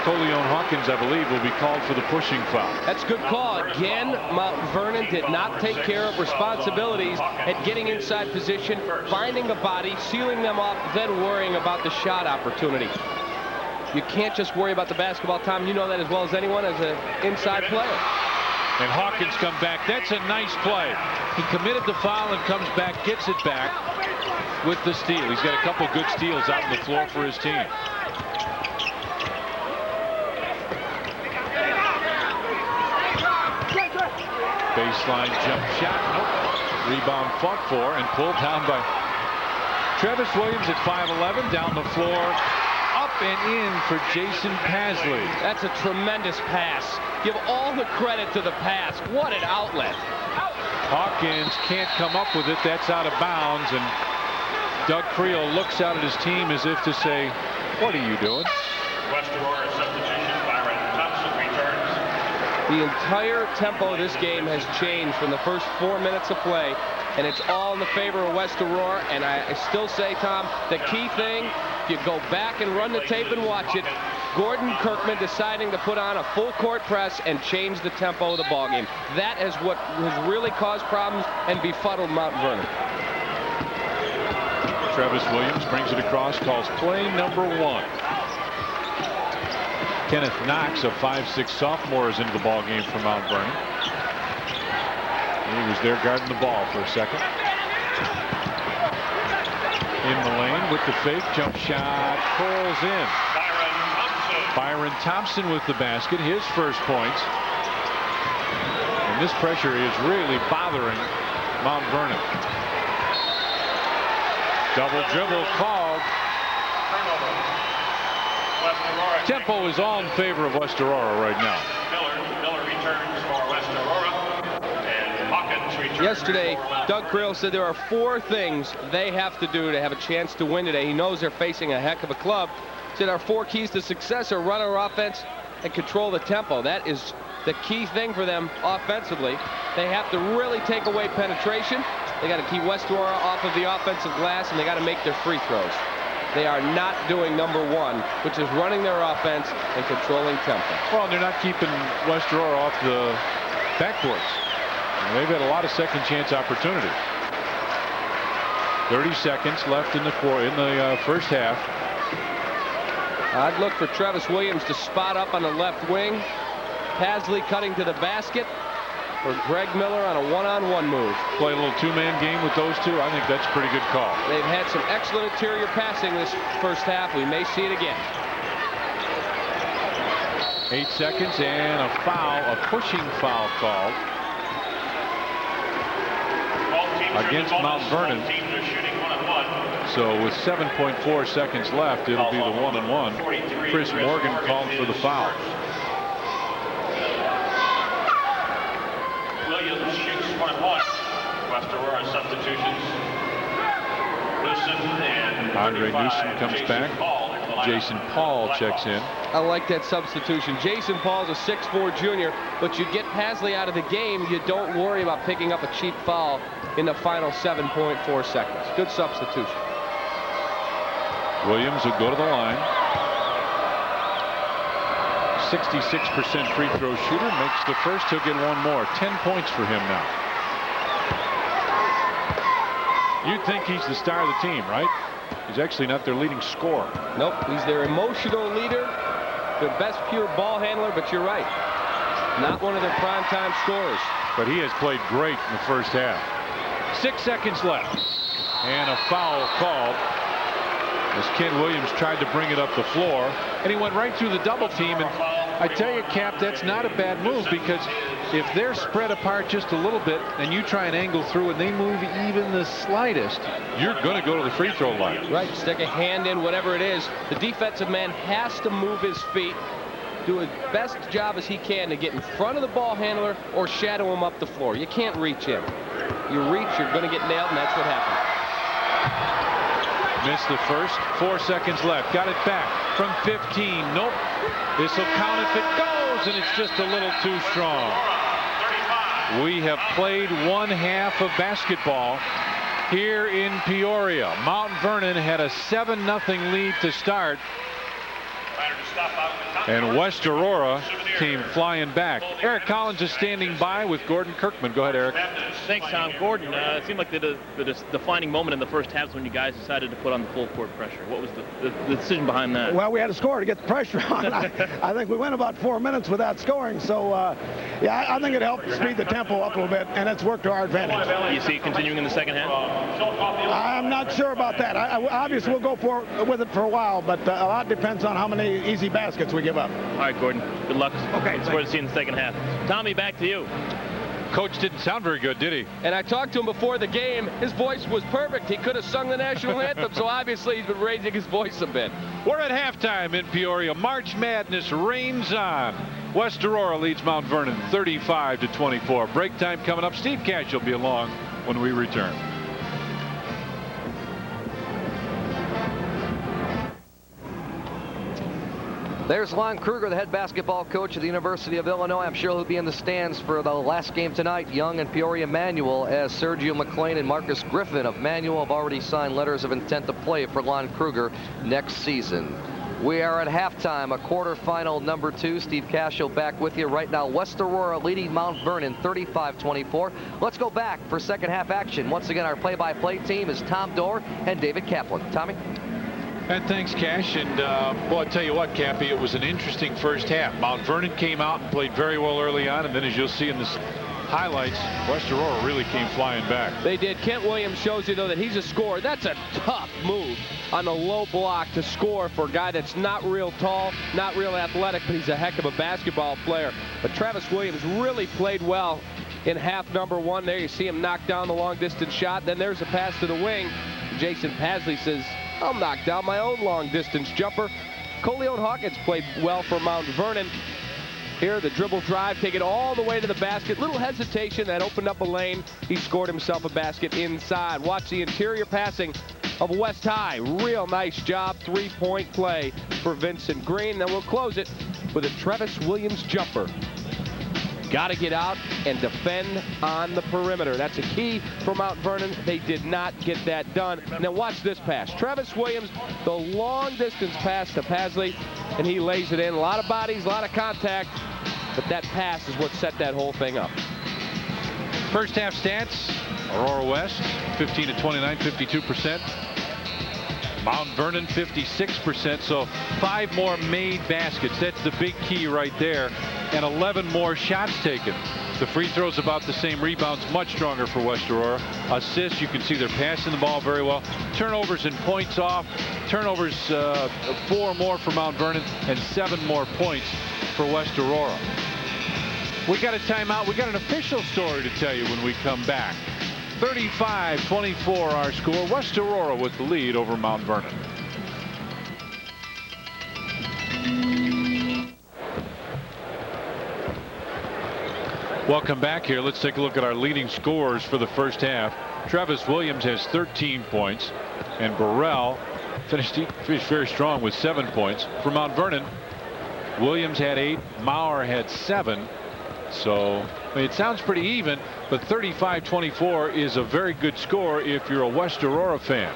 Coleon Hawkins, I believe, will be called for the pushing foul. That's a good call. Again, Mount Vernon did not take care of responsibilities at getting inside position, finding a body, sealing them off, then worrying about the shot opportunity. You can't just worry about the basketball, Tom. You know that as well as anyone as an inside player. And Hawkins come back. That's a nice play. He committed the foul and comes back, gets it back with the steal. He's got a couple good steals out on the floor for his team. Baseline jump shot. Nope. Rebound fought for and pulled down by Travis Williams at 5'11", down the floor. Up and in for Jason Pasley. That's a tremendous pass. Give all the credit to the pass. What an outlet. Hawkins can't come up with it. That's out of bounds. And Doug Creel looks out at his team as if to say, what are you doing? West Aurora substitution. Vernon returns. The entire tempo of this game has changed from the first 4 minutes of play, and it's all in the favor of West Aurora. And I still say, Tom, the key thing, if you go back and run the tape and watch it, Gordon Kirkman deciding to put on a full court press and change the tempo of the ballgame. That is what has really caused problems and befuddled Mount Vernon. Travis Williams brings it across, calls play number 1. Kenneth Knox, a 5'6" sophomore, is into the ball game for Mount Vernon. He was there guarding the ball for a second. In the lane with the fake jump shot, pulls in. Byron Thompson with the basket, his first points. And this pressure is really bothering Mount Vernon. Double dribble called. Tempo is all in favor of West Aurora right now. Miller returns for West Aurora, and Hawkins returns. Yesterday, Doug Creel said there are 4 things they have to do to have a chance to win today. He knows they're facing a heck of a club. Said our 4 keys to success are run our offense and control the tempo. That is the key thing for them offensively. They have to really take away penetration. They got to keep West Aurora off of the offensive glass, and they got to make their free throws. They are not doing number 1, which is running their offense and controlling tempo. Well, they're not keeping West Aurora off the backboards. They've had a lot of second chance opportunity. 30 seconds left in the first half. I'd look for Travis Williams to spot up on the left wing. Pasley cutting to the basket, or Greg Miller on a one-on-one move. Play a little 2-man game with those two. I think that's a pretty good call. They've had some excellent interior passing this first half. We may see it again. 8 seconds and a foul, a pushing foul called against Mount Vernon. So with 7.4 seconds left, it'll be the 1-and-1. Chris Morgan called for the foul. Williams shoots 1-1. West Aurora substitutions. Newsom and Andre Newsom comes back. Jason Paul checks in. I like that substitution. Jason Paul's a 6'4" junior, but you get Pasley out of the game, you don't worry about picking up a cheap foul in the final 7.4 seconds. Good substitution. Williams will go to the line. 66% free throw shooter, makes the first. He'll get 1 more. 10 points for him now. You'd think he's the star of the team, right? He's actually not their leading scorer. Nope, he's their emotional leader, their best pure ball handler, but you're right. Not one of their primetime scorers. But he has played great in the first half. 6 seconds left. And a foul called as Ken Williams tried to bring it up the floor. And he went right through the double team. And I tell you, Cap, that's not a bad move, because if they're spread apart just a little bit and you try and angle through and they move even the slightest, you're going to go to the free throw line. Right, stick a hand in, whatever it is. The defensive man has to move his feet, do his best job as he can to get in front of the ball handler or shadow him up the floor. You can't reach in. You reach, you're going to get nailed, and that's what happened. Missed the first. 4 seconds left. Got it back from 15. Nope. This will count if it goes, and it's just a little too strong. We have played 1 half of basketball here in Peoria. Mount Vernon had a 7-0 lead to start. And West Aurora came flying back. Eric Collins is standing by with Gordon Kirkman. Go ahead, Eric. Thanks, Tom. Gordon, it seemed like the defining moment in the first half is when you guys decided to put on the full court pressure. What was the decision behind that? Well, we had to score to get the pressure on. I think we went about 4 minutes without scoring. So, yeah, I think it helped speed the tempo up a little bit, and it's worked to our advantage. You see it continuing in the second half? I'm not sure about that. Obviously, we'll go with it for a while, but a lot depends on how many easy baskets we give up. All right, Gordon. Good luck. Okay. Look forward to seeing the second half. Tommy, back to you. Coach didn't sound very good, did he? And I talked to him before the game. His voice was perfect. He could have sung the national anthem, so obviously he's been raising his voice a bit. We're at halftime in Peoria. March Madness reigns on. West Aurora leads Mount Vernon 35-24. Break time coming up. Steve Cash will be along when we return. There's Lon Kruger, the head basketball coach of the University of Illinois. I'm sure he'll be in the stands for the last game tonight. Young and Peoria Manual, as Sergio McLean and Marcus Griffin of Manual have already signed letters of intent to play for Lon Kruger next season. We are at halftime, a quarterfinal number 2. Steve Cascio back with you right now. West Aurora leading Mount Vernon 35-24. Let's go back for second half action. Once again, our play-by-play team is Tom Dorr and David Kaplan. Tommy? And thanks, Cash. And, well, I tell you what, Cappy, it was an interesting first half. Mount Vernon came out and played very well early on, and then as you'll see in the highlights, West Aurora really came flying back. They did. Kent Williams shows you, though, that he's a scorer. That's a tough move on a low block to score for a guy that's not real tall, not real athletic, but he's a heck of a basketball player. But Travis Williams really played well in half number 1 there. You see him knock down the long-distance shot. Then there's a pass to the wing. Jason Pasley says, I'll knock down my own long-distance jumper. Coleon Hawkins played well for Mount Vernon. Here, the dribble drive, take it all the way to the basket. Little hesitation, that opened up a lane. He scored himself a basket inside. Watch the interior passing of West High. Real nice job, three-point play for Vincent Green. Then we'll close it with a Travis Williams jumper. Got to get out and defend on the perimeter. That's a key for Mount Vernon. They did not get that done. Now watch this pass. Travis Williams, the long distance pass to Pasley, and he lays it in. A lot of bodies, a lot of contact, but that pass is what set that whole thing up. First half stats, Aurora West 15-29, 52%. Mount Vernon 56%, so 5 more made baskets. That's the big key right there, and 11 more shots taken. The free throws about the same. Rebounds much stronger for West Aurora. Assists, you can see they're passing the ball very well. Turnovers and points off. Turnovers 4 more for Mount Vernon and 7 more points for West Aurora. We got a timeout. We got an official story to tell you when we come back. 35-24 our score. West Aurora with the lead over Mount Vernon. Welcome back here. Let's take a look at our leading scorers for the first half. Travis Williams has 13 points, and Burrell finished very strong with 7 points. For Mount Vernon, Williams had 8, Maurer had 7. So I mean, it sounds pretty even, but 35-24 is a very good score if you're a West Aurora fan.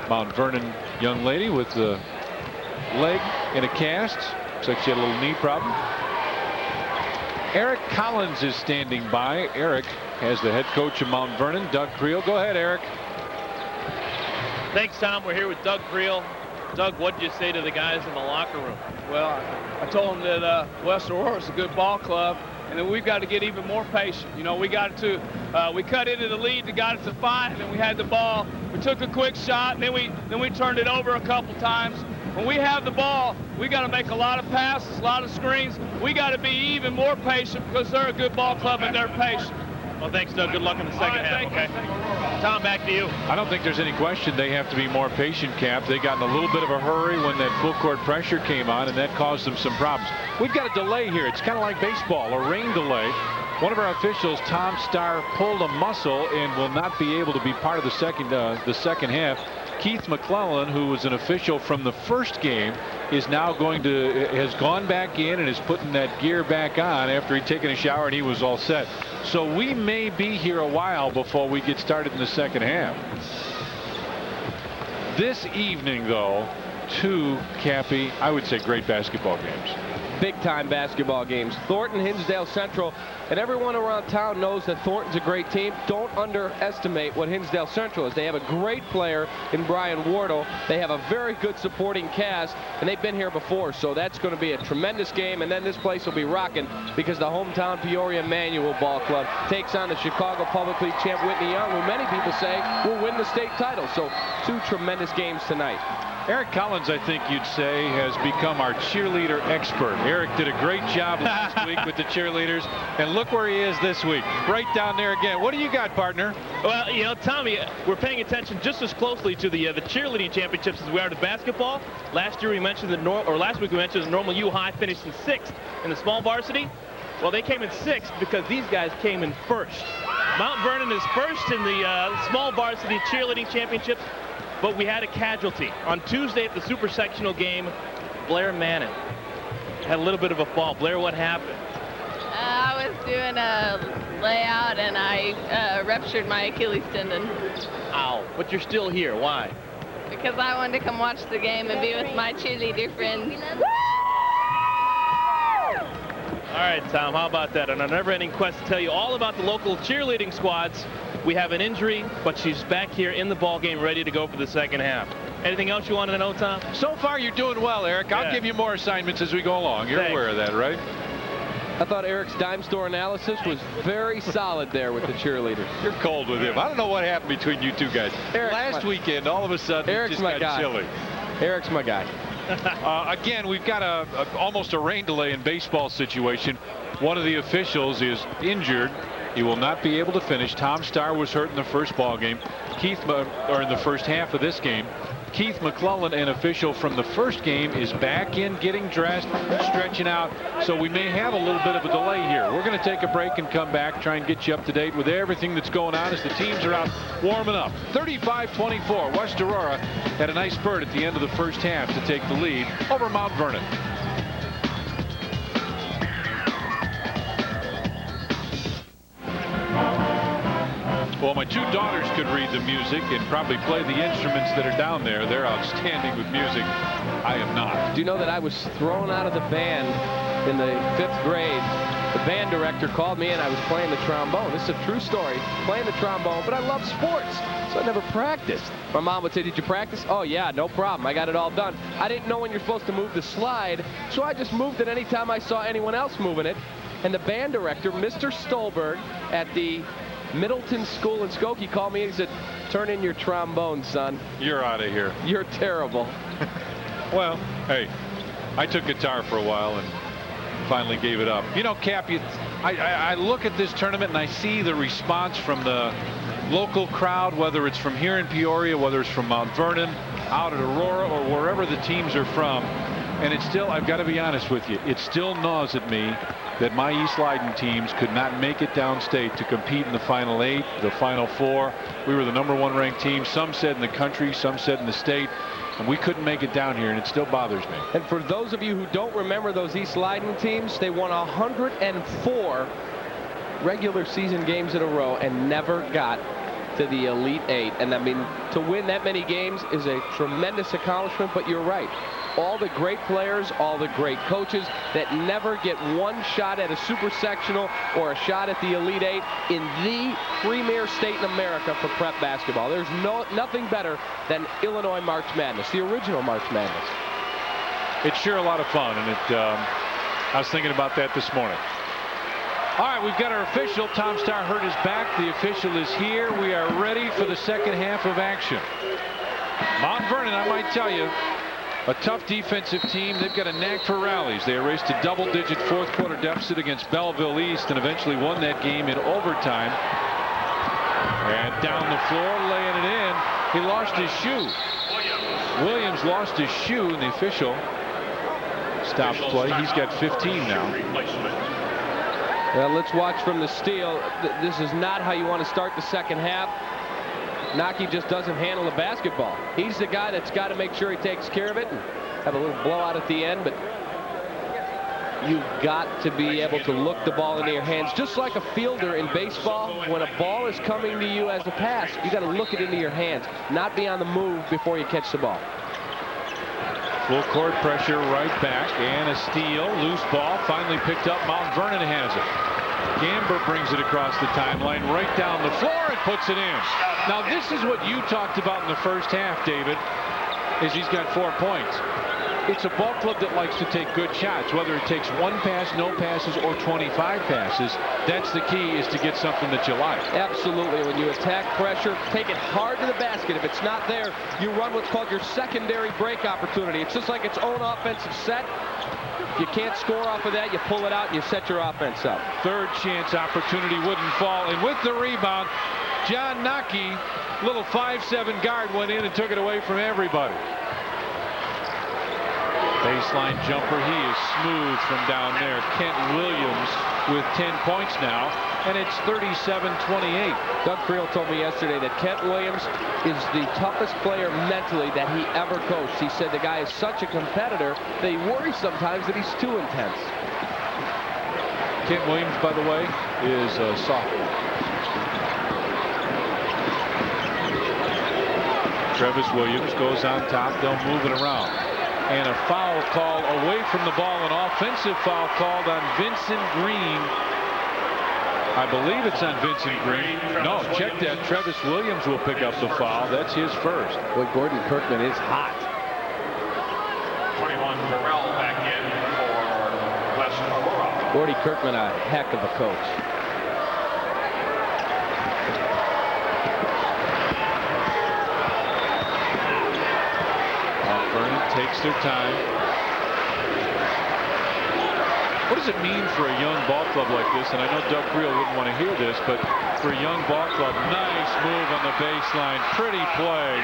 Mount Vernon young lady with the leg in a cast. Looks like she had a little knee problem. Eric Collins is standing by. Eric has the head coach of Mount Vernon, Doug Creel. Go ahead, Eric. Thanks, Tom. We're here with Doug Creel. Doug, what did you say to the guys in the locker room? Well, I told them that West Aurora is a good ball club, and then we've got to get even more patient. You know, we got to, we cut into the lead and got it to 5, and then we had the ball. We took a quick shot, and then we turned it over a couple times. When we have the ball, we got to make a lot of passes, a lot of screens. We got to be even more patient because they're a good ball club and they're patient. Well, thanks, Doug. Good luck in the second half, okay? Tom, back to you. I don't think there's any question they have to be more patient, Cap. They got in a little bit of a hurry when that full court pressure came on, and that caused them some problems. We've got a delay here. It's kind of like baseball, a rain delay. One of our officials, Tom Starr, pulled a muscle and will not be able to be part of the second half. Keith McClellan, who was an official from the first game, is now has gone back in and is putting that gear back on after he'd taken a shower and he was all set. So we may be here a while before we get started in the second half. This evening, though, 2, Cappy, I would say great basketball games. big-time basketball games. Thornton, Hinsdale Central, and everyone around town knows that Thornton's a great team. Don't underestimate what Hinsdale Central is. They have a great player in Brian Wardle. They have a very good supporting cast, and they've been here before, so that's going to be a tremendous game. And then this place will be rocking because the hometown Peoria Manual Ball Club takes on the Chicago Public League champ Whitney Young, who many people say will win the state title. So 2 tremendous games tonight. Eric Collins, I think you'd say, has become our cheerleader expert. Eric did a great job last week with the cheerleaders, and look where he is this week, right down there again. What do you got, partner? Well, you know, Tommy, we're paying attention just as closely to the cheerleading championships as we are to basketball. Last year we mentioned last week we mentioned the Normal U High finished in 6th in the small varsity. Well, they came in 6th because these guys came in 1st. Mount Vernon is 1st in the small varsity cheerleading championships. But we had a casualty. On Tuesday at the super sectional game, Blair Manning had a little bit of a fall. Blair, what happened? I was doing a layout and I ruptured my Achilles tendon. Ow. But you're still here. Why? Because I wanted to come watch the game and be with my cheerleader friends. All right, Tom, how about that? On a never-ending quest to tell you all about the local cheerleading squads. We have an injury, but she's back here in the ball game ready to go for the second half. Anything else you wanted to know, Tom? So far, you're doing well, Eric. I'll give you more assignments as we go along. You're aware of that, right? I thought Eric's dime store analysis was very solid there with the cheerleaders. You're cold with him. I don't know what happened between you two guys. Last weekend, all of a sudden, it just got chilly. Eric's my guy. Again, we've got almost a rain delay in baseball situation. One of the officials is injured. He will not be able to finish. Tom Starr was hurt in the first ball game. Or in the first half of this game. Keith McClellan, an official from the first game, is back in, getting dressed, stretching out. So we may have a little bit of a delay here. We're going to take a break and come back, try and get you up to date with everything that's going on as the teams are out warming up. 35-24. West Aurora had a nice spurt at the end of the first half to take the lead over Mount Vernon. Well, my 2 daughters could read the music and probably play the instruments that are down there. They're outstanding with music. I am not. Do you know that I was thrown out of the band in the 5th grade? The band director called me and I was playing the trombone. This is a true story. Playing the trombone, but I love sports, so I never practiced. My mom would say, "Did you practice?" "Oh, yeah, no problem. I got it all done." I didn't know when you're supposed to move the slide, so I just moved it anytime I saw anyone else moving it. And the band director, Mr. Stolberg, at the Middleton School in Skokie, called me and he said, "Turn in your trombone, son. You're out of here. You're terrible." Well, hey, I took guitar for a while and finally gave it up. You know, Cap, I look at this tournament and I see the response from the local crowd, whether it's from here in Peoria, whether it's from Mount Vernon, out at Aurora, or wherever the teams are from. And it's still, I've got to be honest with you, it still gnaws at me that my East Leiden teams could not make it downstate to compete in the Final 8, the Final 4. We were the #1 ranked team. Some said in the country, some said in the state. And we couldn't make it down here, and it still bothers me. And for those of you who don't remember those East Leiden teams, they won 104 regular season games in a row and never got to the Elite 8. And I mean, to win that many games is a tremendous accomplishment, but you're right. All the great players, all the great coaches that never get one shot at a super sectional or a shot at the Elite 8 in the premier state in America for prep basketball. There's nothing better than Illinois March Madness, the original March Madness. It's sure a lot of fun, and I was thinking about that this morning. All right, we've got our official. Tom Starr hurt his back. The official is here. We are ready for the second half of action. Mount Vernon, I might tell you, a tough defensive team. They've got a knack for rallies. They erased a double-digit fourth-quarter deficit against Belleville East and eventually won that game in overtime. And down the floor, laying it in. He lost his shoe. Williams lost his shoe, and the official stopped play. He's got 15 now. Well, let's watch from the steal. This is not how you want to start the second half. Naki just doesn't handle the basketball. He's the guy that's got to make sure he takes care of it and have a little blowout at the end, but you've got to be able to look the ball into your hands. Just like a fielder in baseball, when a ball is coming to you as a pass, you got to look it into your hands, not be on the move before you catch the ball. Full court pressure right back, and a steal. Loose ball finally picked up. Mount Vernon has it. Gamber brings it across the timeline, right down the floor, and puts it in. Now this is what you talked about in the first half, David, is he's got 4 points. It's a ball club that likes to take good shots, whether it takes 1 pass, no passes, or 25 passes. That's the key, is to get something that you like. Absolutely. When you attack pressure, take it hard to the basket. If it's not there, you run what's called your secondary break opportunity. It's just like its own offensive set. If you can't score off of that, you pull it out and you set your offense up. Third chance opportunity wouldn't fall, and with the rebound, John Nockey, little 5'7" guard, went in and took it away from everybody. Baseline jumper, he is smooth from down there. Kent Williams with 10 points now, and it's 37-28. Doug Creel told me yesterday that Kent Williams is the toughest player mentally that he ever coached. He said the guy is such a competitor that he worries sometimes that he's too intense. Kent Williams, by the way, is a sophomore. Travis Williams goes on top. They'll move it around. And a foul call away from the ball, an offensive foul called on Vincent Green. I believe it's on Vincent Green. No, check that. Travis Williams will pick up the foul. That's his first. Boy, Gordon Kirkman is hot. 21 Burrell back in for West Aurora. Gordy Kirkman, a heck of a coach. Vernon takes their time. What does it mean for a young ball club like this? And I know Doug Creel wouldn't want to hear this, but for a young ball club, nice move on the baseline. Pretty play.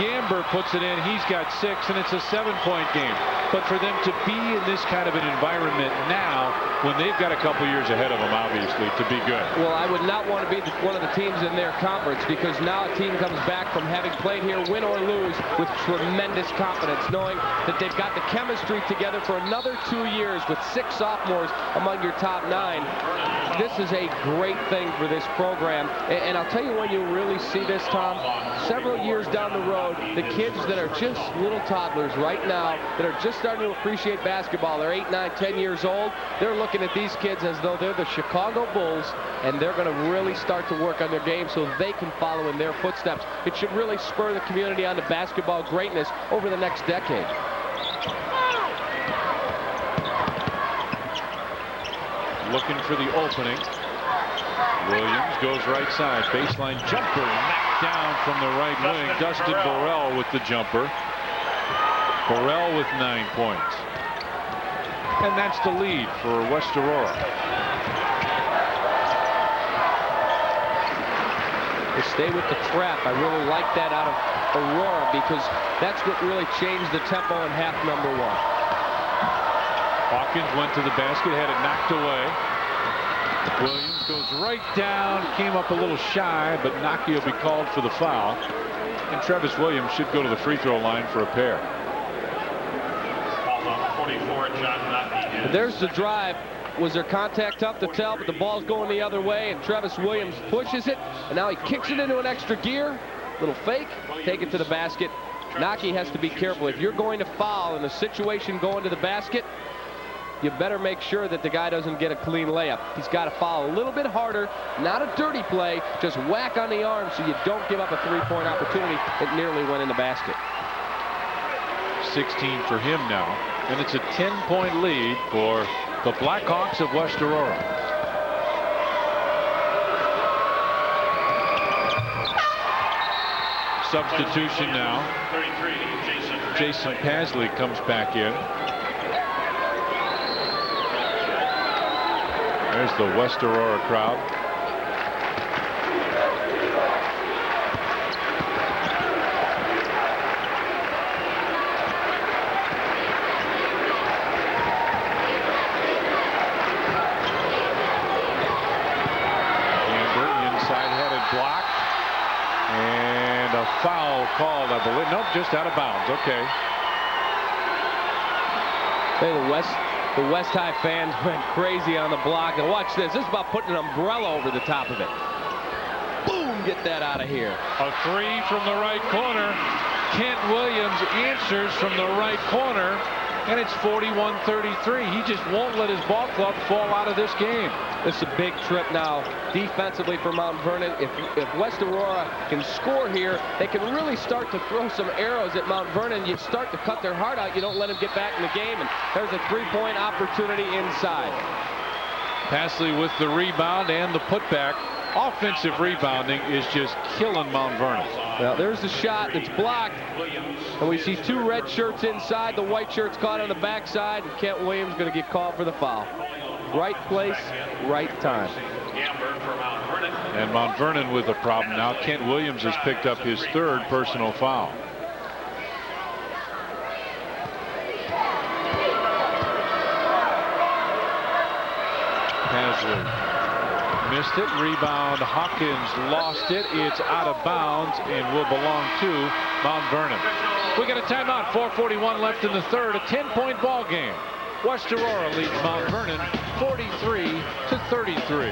Gamber puts it in. He's got 6, and it's a 7-point game. But for them to be in this kind of an environment now, when they've got a couple years ahead of them, obviously, to be good. Well, I would not want to be one of the teams in their conference, because now a team comes back from having played here, win or lose, with tremendous confidence, knowing that they've got the chemistry together for another 2 years with 6 sophomores among your top 9. This is a great thing for this program. And I'll tell you when you really see this, Tom, several years down the road, the kids that are just little toddlers right now, that are just starting to appreciate basketball, they're 8, 9, 10 years old, they're looking at these kids as though they're the Chicago Bulls, and they're going to really start to work on their game so they can follow in their footsteps. It should really spur the community on to basketball greatness over the next decade. Looking for the opening. Williams goes right side. Baseline jumper knocked down from the right wing. Dustin Burrell with the jumper. Burrell with 9 points. And that's the lead for West Aurora. To stay with the trap. I really like that out of Aurora, because that's what really changed the tempo in half number 1. Hawkins went to the basket, had it knocked away. Williams goes right down, came up a little shy, but Nockey will be called for the foul. And Travis Williams should go to the free throw line for a pair. 44, John Nockey. There's the drive. Was there contact up to tell, but the ball's going the other way, and Travis Williams pushes it, and now he kicks it into an extra gear. Little fake, take it to the basket. Nockey has to be careful. If you're going to foul in a situation going to the basket, you better make sure that the guy doesn't get a clean layup. He's got to foul a little bit harder, not a dirty play, just whack on the arm so you don't give up a 3-point opportunity that nearly went in the basket. 16 for him now, and it's a 10-point lead for the Blackhawks of West Aurora. Substitution now. Jason Pasley comes back in. There's the West Aurora crowd. Blocked, and a foul called, I believe. Nope, just out of bounds. Okay. Hey, the West High fans went crazy on the block. And watch this. This is about putting an umbrella over the top of it. Boom! Get that out of here. A 3 from the right corner. Kent Williams answers from the right corner, and it's 41-33. He just won't let his ball club fall out of this game. This is a big trip now defensively for Mount Vernon. If West Aurora can score here, they can really start to throw some arrows at Mount Vernon. You start to cut their heart out. You don't let them get back in the game, and there's a 3-point opportunity inside. Pasley with the rebound and the putback. Offensive rebounding is just killing Mount Vernon. Well, there's the shot that's blocked, and we see 2 red shirts inside. The white shirt's caught on the backside, and Kent Williams going to get called for the foul. Right place, right time. And Mount Vernon with a problem now. Kent Williams has picked up his 3rd personal foul. Pasley missed it. Rebound. Hawkins lost it. It's out of bounds and will belong to Mount Vernon. We got a timeout. 4:41 left in the 3rd. A 10-point ball game. West Aurora leads Mount Vernon 43-33.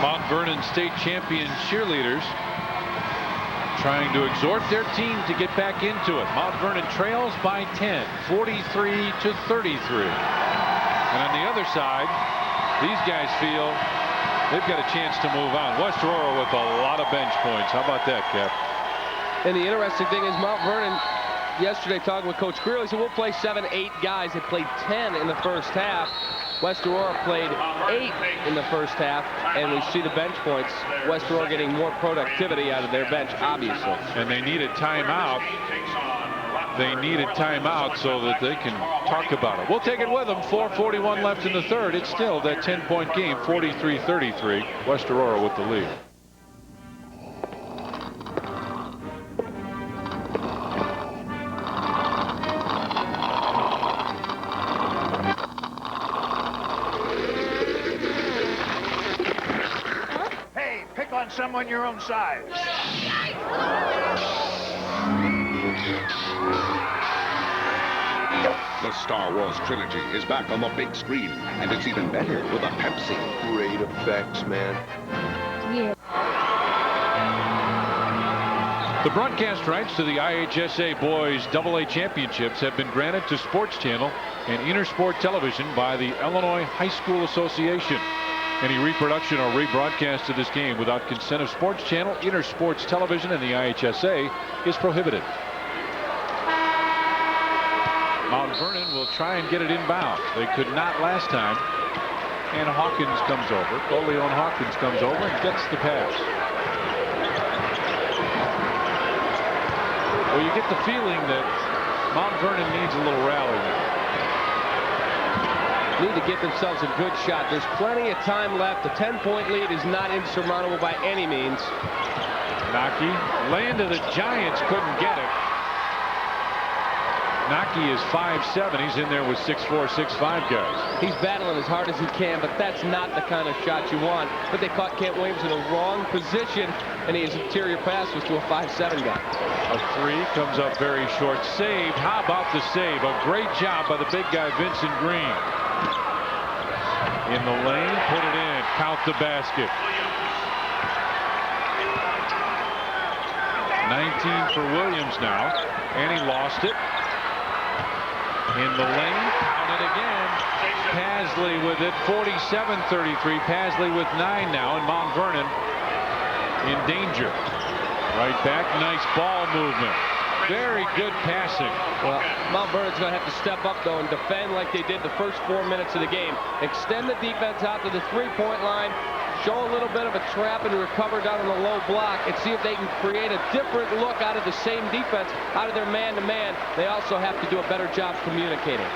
Mount Vernon state champion cheerleaders trying to exhort their team to get back into it. Mount Vernon trails by 10, 43-33. And on the other side, these guys feel they've got a chance to move on. West Aurora with a lot of bench points. How about that, Cap? And the interesting thing is Mount Vernon, yesterday talking with Coach Creel, he said we'll play 7, 8 guys. They played 10 in the first half. West Aurora played 8 in the first half, and we see the bench points. West Aurora getting more productivity out of their bench, obviously. And they need a timeout. They need a timeout so that they can talk about it. We'll take it with them. 4:41 left in the 3rd. It's still that 10-point game, 43-33. West Aurora with the lead. Someone your own size. The Star Wars trilogy is back on the big screen, and it's even better with a Pepsi. Great effects, man. Yeah. The broadcast rights to the IHSA Boys AA Championships have been granted to Sports Channel and Intersport Television by the Illinois High School Association. Any reproduction or rebroadcast of this game without consent of Sports Channel, Intersports Television, and the IHSA is prohibited. Mount Vernon will try and get it inbound. They could not last time. And Hawkins comes over. Coleon Hawkins comes over and gets the pass. Well, you get the feeling that Mount Vernon needs a little rally now. Need to get themselves a good shot. There's plenty of time left. The 10-point lead is not insurmountable by any means. Naki, land of the Giants, couldn't get it. Naki is 5'7". He's in there with 6'4", 6'5" guys. He's battling as hard as he can, but that's not the kind of shot you want. But they caught Kent Williams in the wrong position, and his interior pass was to a 5'7" guy. A 3 comes up very short. Saved. How about the save? A great job by the big guy, Vincent Green. In the lane, put it in. Count the basket. 19 for Williams now, and he lost it. In the lane, count it again. Pasley with it, 47-33. Pasley with 9 now, and Mount Vernon in danger. Right back, nice ball movement. Very good passing. Well, Mount Vernon's going to have to step up, though, and defend like they did the first 4 minutes of the game. Extend the defense out to the 3-point line, show a little bit of a trap and recover down on the low block, and see if they can create a different look out of the same defense, out of their man-to-man. They also have to do a better job communicating.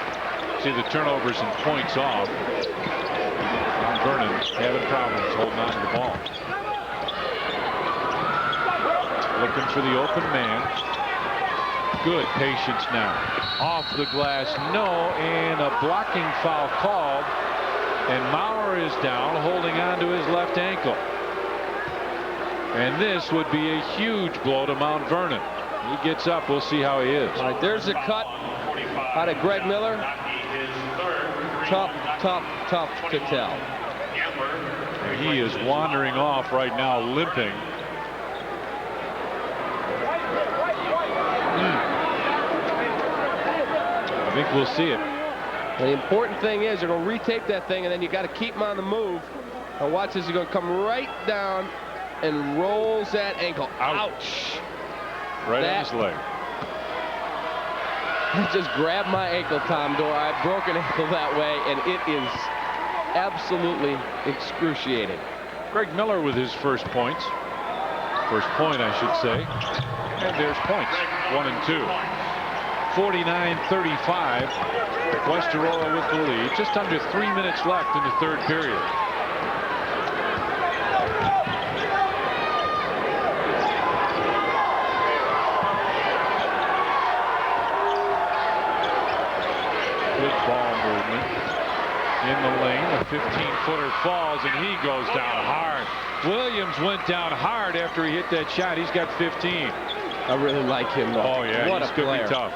See the turnovers and points off. Mount Vernon having problems holding on to the ball. Looking for the open man. Good patience now. Off the glass, no, and a blocking foul called. And Maurer is down, holding on to his left ankle. And this would be a huge blow to Mount Vernon. He gets up, we'll see how he is. All right, there's a cut out of Greg Miller. Tough to tell. He is wandering off right now, limping. I think we'll see it. The important thing is they're going to retape that thing, and then you got to keep him on the move. Now watch this. He's going to come right down and rolls that ankle. Ouch. Right on his leg. I just grabbed my ankle, Tom Dore. I broke an ankle that way, and it is absolutely excruciating. Greg Miller with his first points. First point, I should say. And there's points. 1 and 2. 49-35. West Aurora with the lead. Just under 3 minutes left in the third period. Good ball movement in the lane. A 15-footer falls, and he goes down hard. Williams went down hard after he hit that shot. He's got 15. I really like him, though. Oh, yeah. What He's a going to player. be tough.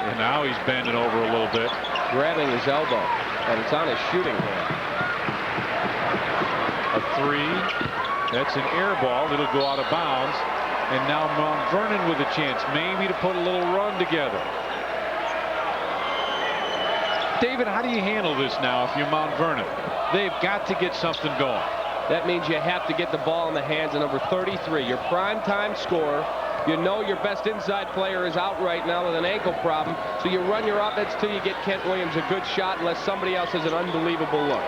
And now he's bending over a little bit. Grabbing his elbow, and it's on his shooting hand. A 3. That's an air ball. It'll go out of bounds. And now Mount Vernon with a chance maybe to put a little run together. David, how do you handle this now if you're Mount Vernon? They've got to get something going. That means you have to get the ball in the hands of number 33, your prime-time scorer. You know your best inside player is out right now with an ankle problem, so you run your offense till you get Kent Williams a good shot unless somebody else has an unbelievable look.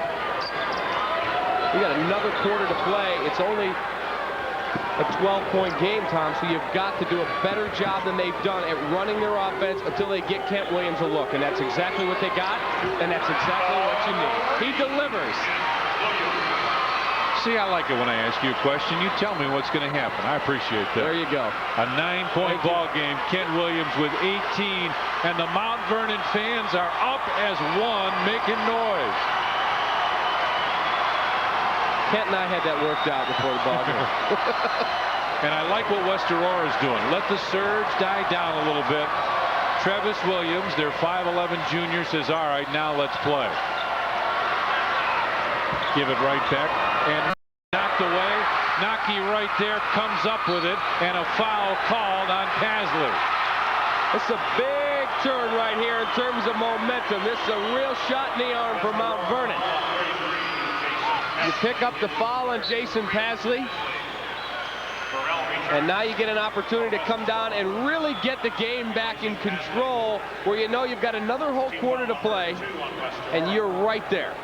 You got another quarter to play. It's only a 12-point game, Tom, so you've got to do a better job than they've done at running their offense until they get Kent Williams a look, and that's exactly what they got, and that's exactly what you need. He delivers. See, I like it when I ask you a question. You tell me what's going to happen. I appreciate that. There you go. A 9-point ball game. Kent Williams with 18, and the Mount Vernon fans are up as one, making noise. Kent and I had that worked out before the ball game. And I like what West Aurora is doing. Let the surge die down a little bit. Travis Williams, their 5'11 junior, says, all right, now let's play. Give it right back. And knocked away. Nocky right there, comes up with it, and a foul called on Pasley. It's a big turn right here in terms of momentum. This is a real shot in the arm for Mount Vernon. You pick up the foul on Jason Pasley, and now you get an opportunity to come down and really get the game back in control, where you know you've got another whole quarter to play, and you're right there.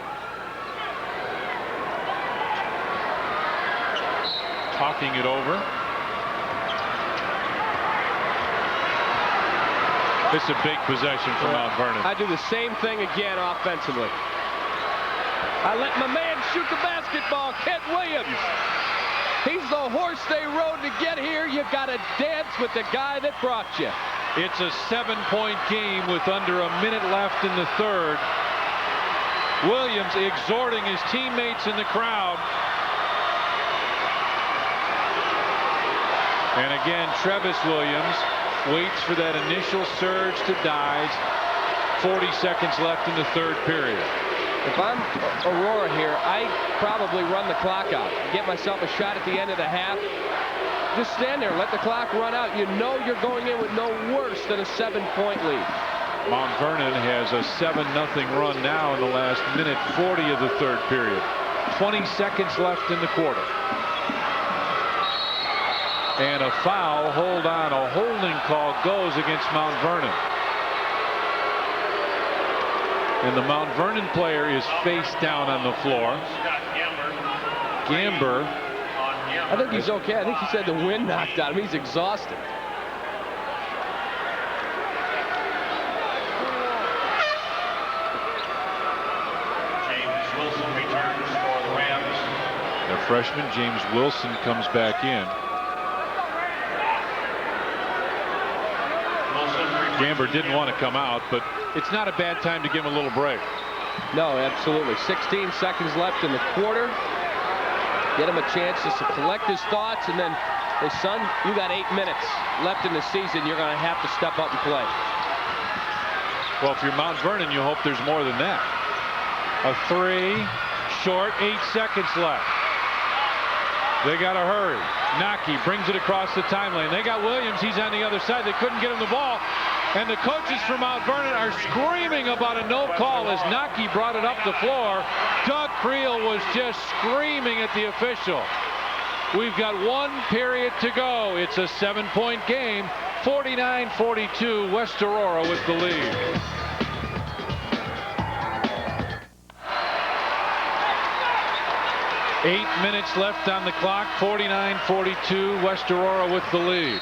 Talking it over. It's a big possession for Mount Vernon. I do the same thing again offensively. I let my man shoot the basketball, Kent Williams. He's the horse they rode to get here. You got to dance with the guy that brought you. It's a 7-point game with under a minute left in the third. Williams exhorting his teammates in the crowd. And again, Travis Williams waits for that initial surge to die. 40 seconds left in the third period. If I'm Aurora here, I probably run the clock out. Get myself a shot at the end of the half. Just stand there, let the clock run out. You know you're going in with no worse than a 7-point lead. Mount Vernon has a 7-0 run now in the last minute 40 of the third period. 20 seconds left in the quarter. And a foul, hold on, a holding call goes against Mount Vernon. And the Mount Vernon player is face down on the floor. Gamber. I think he's okay. I think he said the wind knocked out him. He's exhausted. James Wilson returns for the Rams. The freshman James Wilson comes back in. Gamber didn't want to come out, but it's not a bad time to give him a little break. No, absolutely. 16 seconds left in the quarter. Get him a chance just to collect his thoughts, and then, hey, son, you got 8 minutes left in the season. You're going to have to step up and play. Well, if you're Mount Vernon, you hope there's more than that. A 3, short. 8 seconds left. They got to hurry. Naki brings it across the time lane. They got Williams. He's on the other side. They couldn't get him the ball. And the coaches from Mount Vernon are screaming about a no call as Naki brought it up the floor. Doug Creel was just screaming at the official. We've got 1 period to go. It's a 7-point game. 49-42, West Aurora with the lead. Eight minutes left on the clock. 49-42, West Aurora with the lead.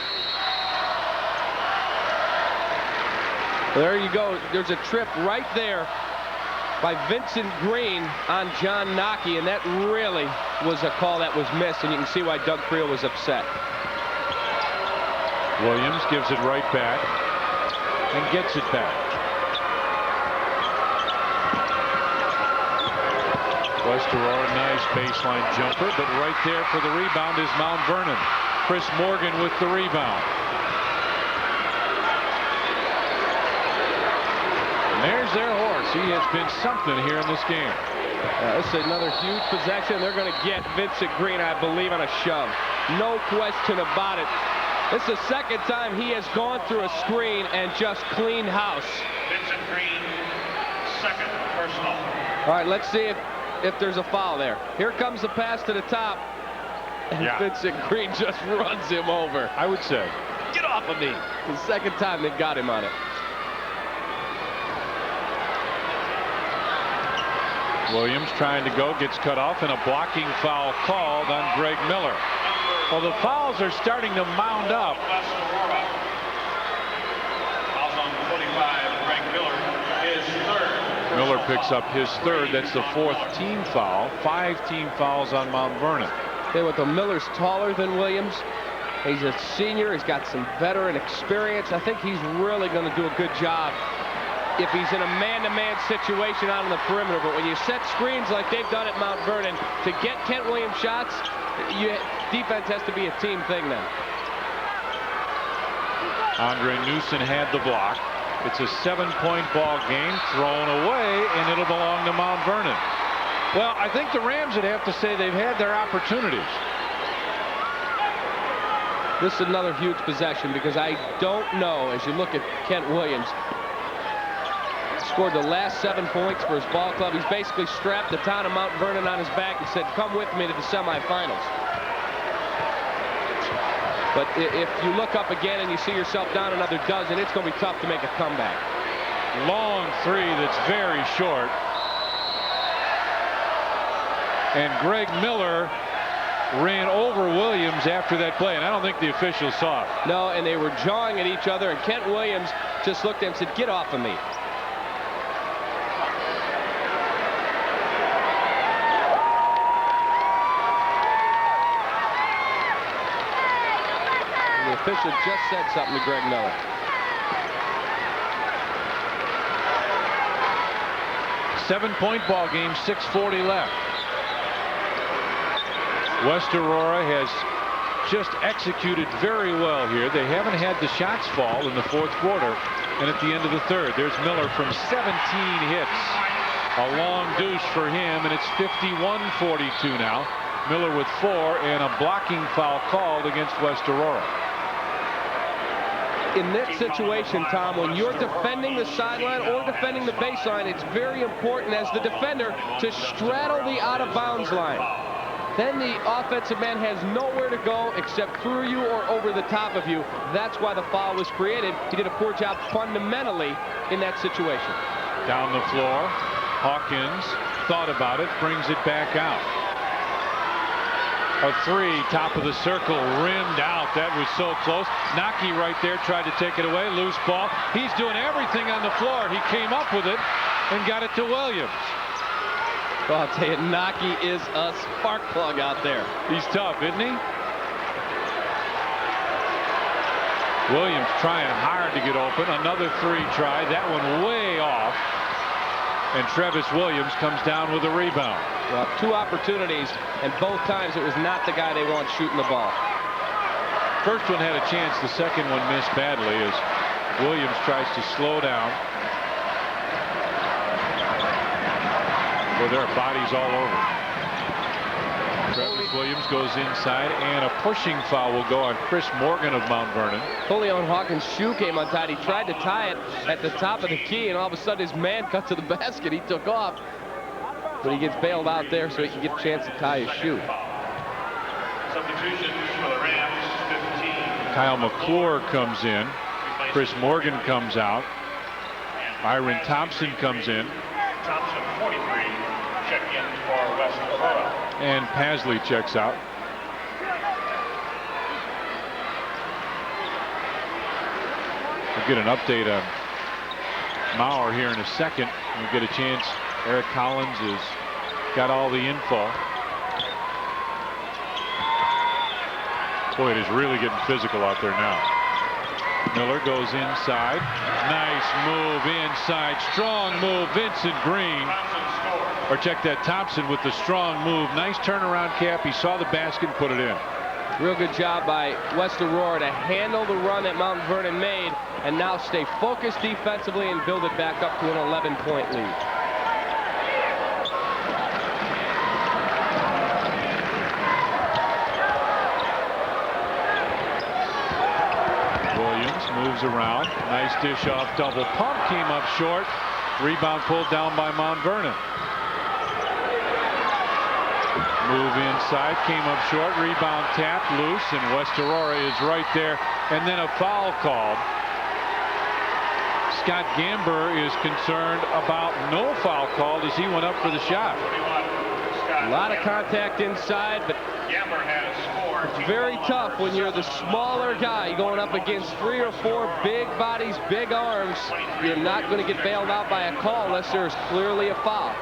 There you go. There's a trip right there by Vincent Green on John Naki, and that really was a call that was missed, and you can see why Doug Creel was upset. Williams gives it right back and gets it back. West Aurora, nice baseline jumper, but right there for the rebound is Mount Vernon. Chris Morgan with the rebound. And there's their horse. He has been something here in this game. This is another huge possession. They're going to get Vincent Green, I believe, on a shove. No question about it. This is the second time he has gone through a screen and just cleaned house. Vincent Green, second personal. All right, let's see if there's a foul there. Here comes the pass to the top. And Vincent Green just runs him over. I would say. Get off of me. The second time they got him on it. Williams trying to go, gets cut off, and a blocking foul called on Greg Miller. Well, the fouls are starting to mound up. West Aurora. Fouls on 45, Greg Miller, his third. Miller picks up his third. That's the 4th team foul. 5 team fouls on Mount Vernon. Okay, with the Miller's taller than Williams. He's a senior. He's got some veteran experience. I think he's really going to do a good job if he's in a man-to-man situation out on the perimeter. But when you set screens like they've done at Mount Vernon, to get Kent Williams shots, defense has to be a team thing now. Andre Newsom had the block. It's a 7-point ball game, thrown away, and it'll belong to Mount Vernon. Well, I think the Rams would have to say they've had their opportunities. This is another huge possession because I don't know, as you look at Kent Williams, scored the last 7 points for his ball club. He's basically strapped the town of Mount Vernon on his back and said, come with me to the semifinals. But if you look up again and you see yourself down another dozen, it's going to be tough to make a comeback. Long three that's very short. And Greg Miller ran over Williams after that play, and I don't think the officials saw it. No, and they were jawing at each other, and Kent Williams just looked at him and said, get off of me. The official just said something to Greg Miller. Seven-point ball game, 6:40 left. West Aurora has just executed very well here. They haven't had the shots fall in the 4th quarter, and at the end of the 3rd, there's Miller from 17 hits. A long deuce for him, and it's 51-42 now. Miller with 4, and a blocking foul called against West Aurora. In this situation, Tom, when you're defending the sideline or defending the baseline, it's very important as the defender to straddle the out-of-bounds line. Then the offensive man has nowhere to go except through you or over the top of you. That's why the foul was created. He did a poor job fundamentally in that situation. Down the floor, Hawkins thought about it, brings it back out. A 3, top of the circle, rimmed out. That was so close. Naki right there tried to take it away. Loose ball. He's doing everything on the floor. He came up with it and got it to Williams. Well, I'll tell you, Naki is a spark plug out there. He's tough, isn't he? Williams trying hard to get open. Another 3 try. That one way off. And Travis Williams comes down with a rebound. Well, 2 opportunities, and both times it was not the guy they want shooting the ball. First one had a chance. The second one missed badly as Williams tries to slow down. Well, there are bodies all over. Travis Williams goes inside, and a pushing foul will go on Chris Morgan of Mount Vernon. Julian Hawkins' shoe came untied. He tried to tie it at the top of the key, and all of a sudden his man cut to the basket. He took off, but he gets bailed out there so he can get a chance to tie his shoe. Substitutions for the Rams, 15. Kyle McClure comes in. Chris Morgan comes out. Byron Thompson comes in. Thompson, 43. Check in for West Aurora. And Pasley checks out. We'll get an update on Maurer here in a second. We'll get a chance. Eric Collins has got all the info. Boy, it is really getting physical out there now. Miller goes inside. Nice move inside. Strong move, Vincent Green. Or check that, Thompson with the strong move. Nice turnaround, Cap. He saw the basket and put it in. Real good job by West Aurora to handle the run that Mount Vernon made and now stay focused defensively and build it back up to an 11-point lead. Williams moves around. Nice dish off. Double pump came up short. Rebound pulled down by Mount Vernon. Move inside, came up short, rebound tapped loose, and West Aurora is right there. And then a foul called. Scott Gamber is concerned about no foul called as he went up for the shot. A lot of contact inside, but it's very tough when you're the smaller guy going up against 3 or 4 big bodies, big arms. You're not going to get bailed out by a call unless there's clearly a foul.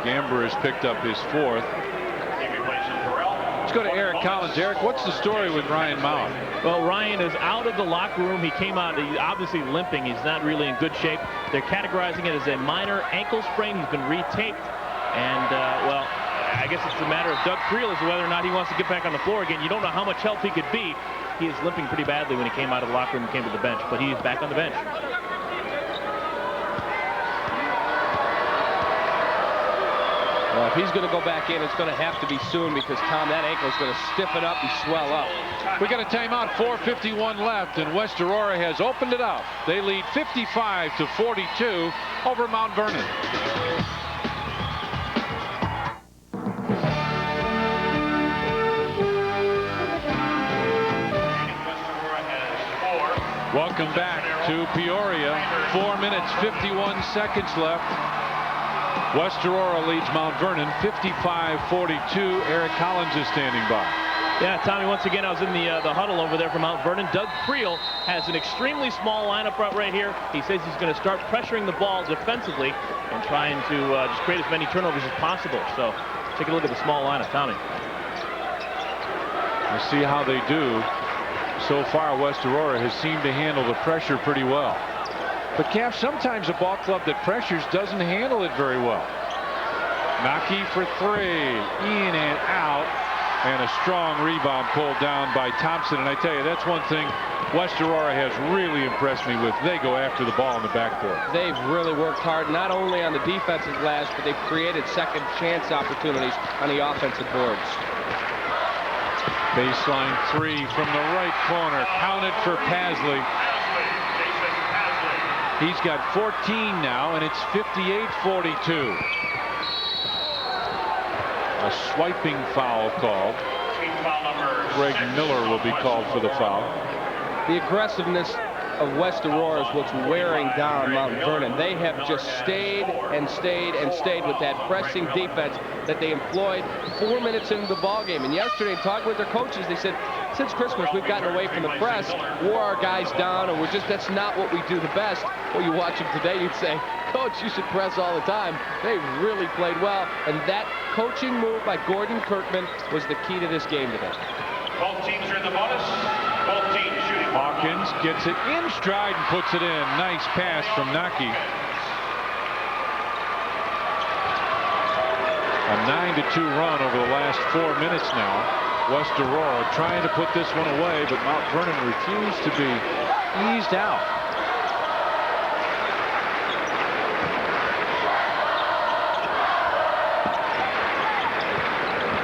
Gamber has picked up his 4th. Let's go to Eric Collins. Eric, what's the story with Ryan Mount? Well, Ryan is out of the locker room. He came out, he's obviously limping. He's not really in good shape. They're categorizing it as a minor ankle sprain. He's been retaped. And, well, I guess it's a matter of Doug Creel as to whether or not he wants to get back on the floor again. You don't know how much help he could be. He is limping pretty badly when he came out of the locker room and came to the bench, but he is back on the bench. Well, if he's going to go back in, it's going to have to be soon because, Tom, that ankle is going to stiffen up and swell up. We got a timeout, 4:51 left, and West Aurora has opened it up. They lead 55-42 over Mount Vernon. Welcome back to Peoria. 4 minutes, 51 seconds left. West Aurora leads Mount Vernon 55-42. Eric Collins is standing by. Yeah, Tommy, once again, I was in the huddle over there for Mount Vernon. Doug Creel has an extremely small lineup right here. He says he's going to start pressuring the ball defensively and trying to just create as many turnovers as possible. So take a look at the small lineup, Tommy. We'll see how they do. So far, West Aurora has seemed to handle the pressure pretty well. But, Cap, sometimes a ball club that pressures doesn't handle it very well. Naki for 3. In and out. And a strong rebound pulled down by Thompson. And I tell you, that's one thing West Aurora has really impressed me with. They go after the ball in the backcourt. They've really worked hard, not only on the defensive glass, but they've created second chance opportunities on the offensive boards. Baseline 3 from the right corner. Counted for Pasley. He's got 14 now, and it's 58-42. A swiping foul called. Greg Miller will be called for the foul. The aggressiveness of West Aurora is what's wearing down Mount Vernon. They have just stayed and stayed and stayed with that pressing defense that they employed 4 minutes into the ball game. And yesterday, talking with their coaches, they said, since Christmas, we've gotten away from the press, wore our guys down, and that's not what we do the best. Well, you watch them today, you'd say, Coach, you should press all the time. They really played well, and that coaching move by Gordon Kirkman was the key to this game today. Both teams are in the bonus. Both teams shooting. Hawkins gets it in stride and puts it in. Nice pass from Naki. A 9-2 run over the last 4 minutes now. West Aurora trying to put this one away, but Mount Vernon refused to be eased out.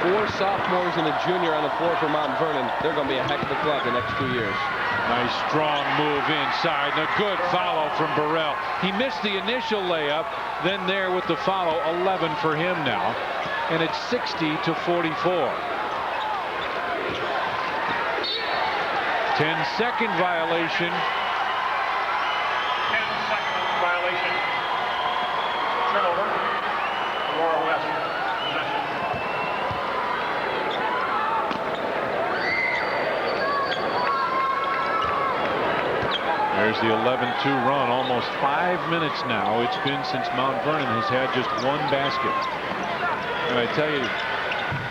4 sophomores and a junior on the floor for Mount Vernon. They're going to be a heck of a club the next 2 years. Nice strong move inside and a good follow from Burrell. He missed the initial layup, then there with the follow, 11 for him now, and it's 60-44. 10-second violation. 10-second violation. Turnover. Aurora West. Possession. There's the 11-2 run. Almost 5 minutes now it's been since Mount Vernon has had just 1 basket. And I tell you,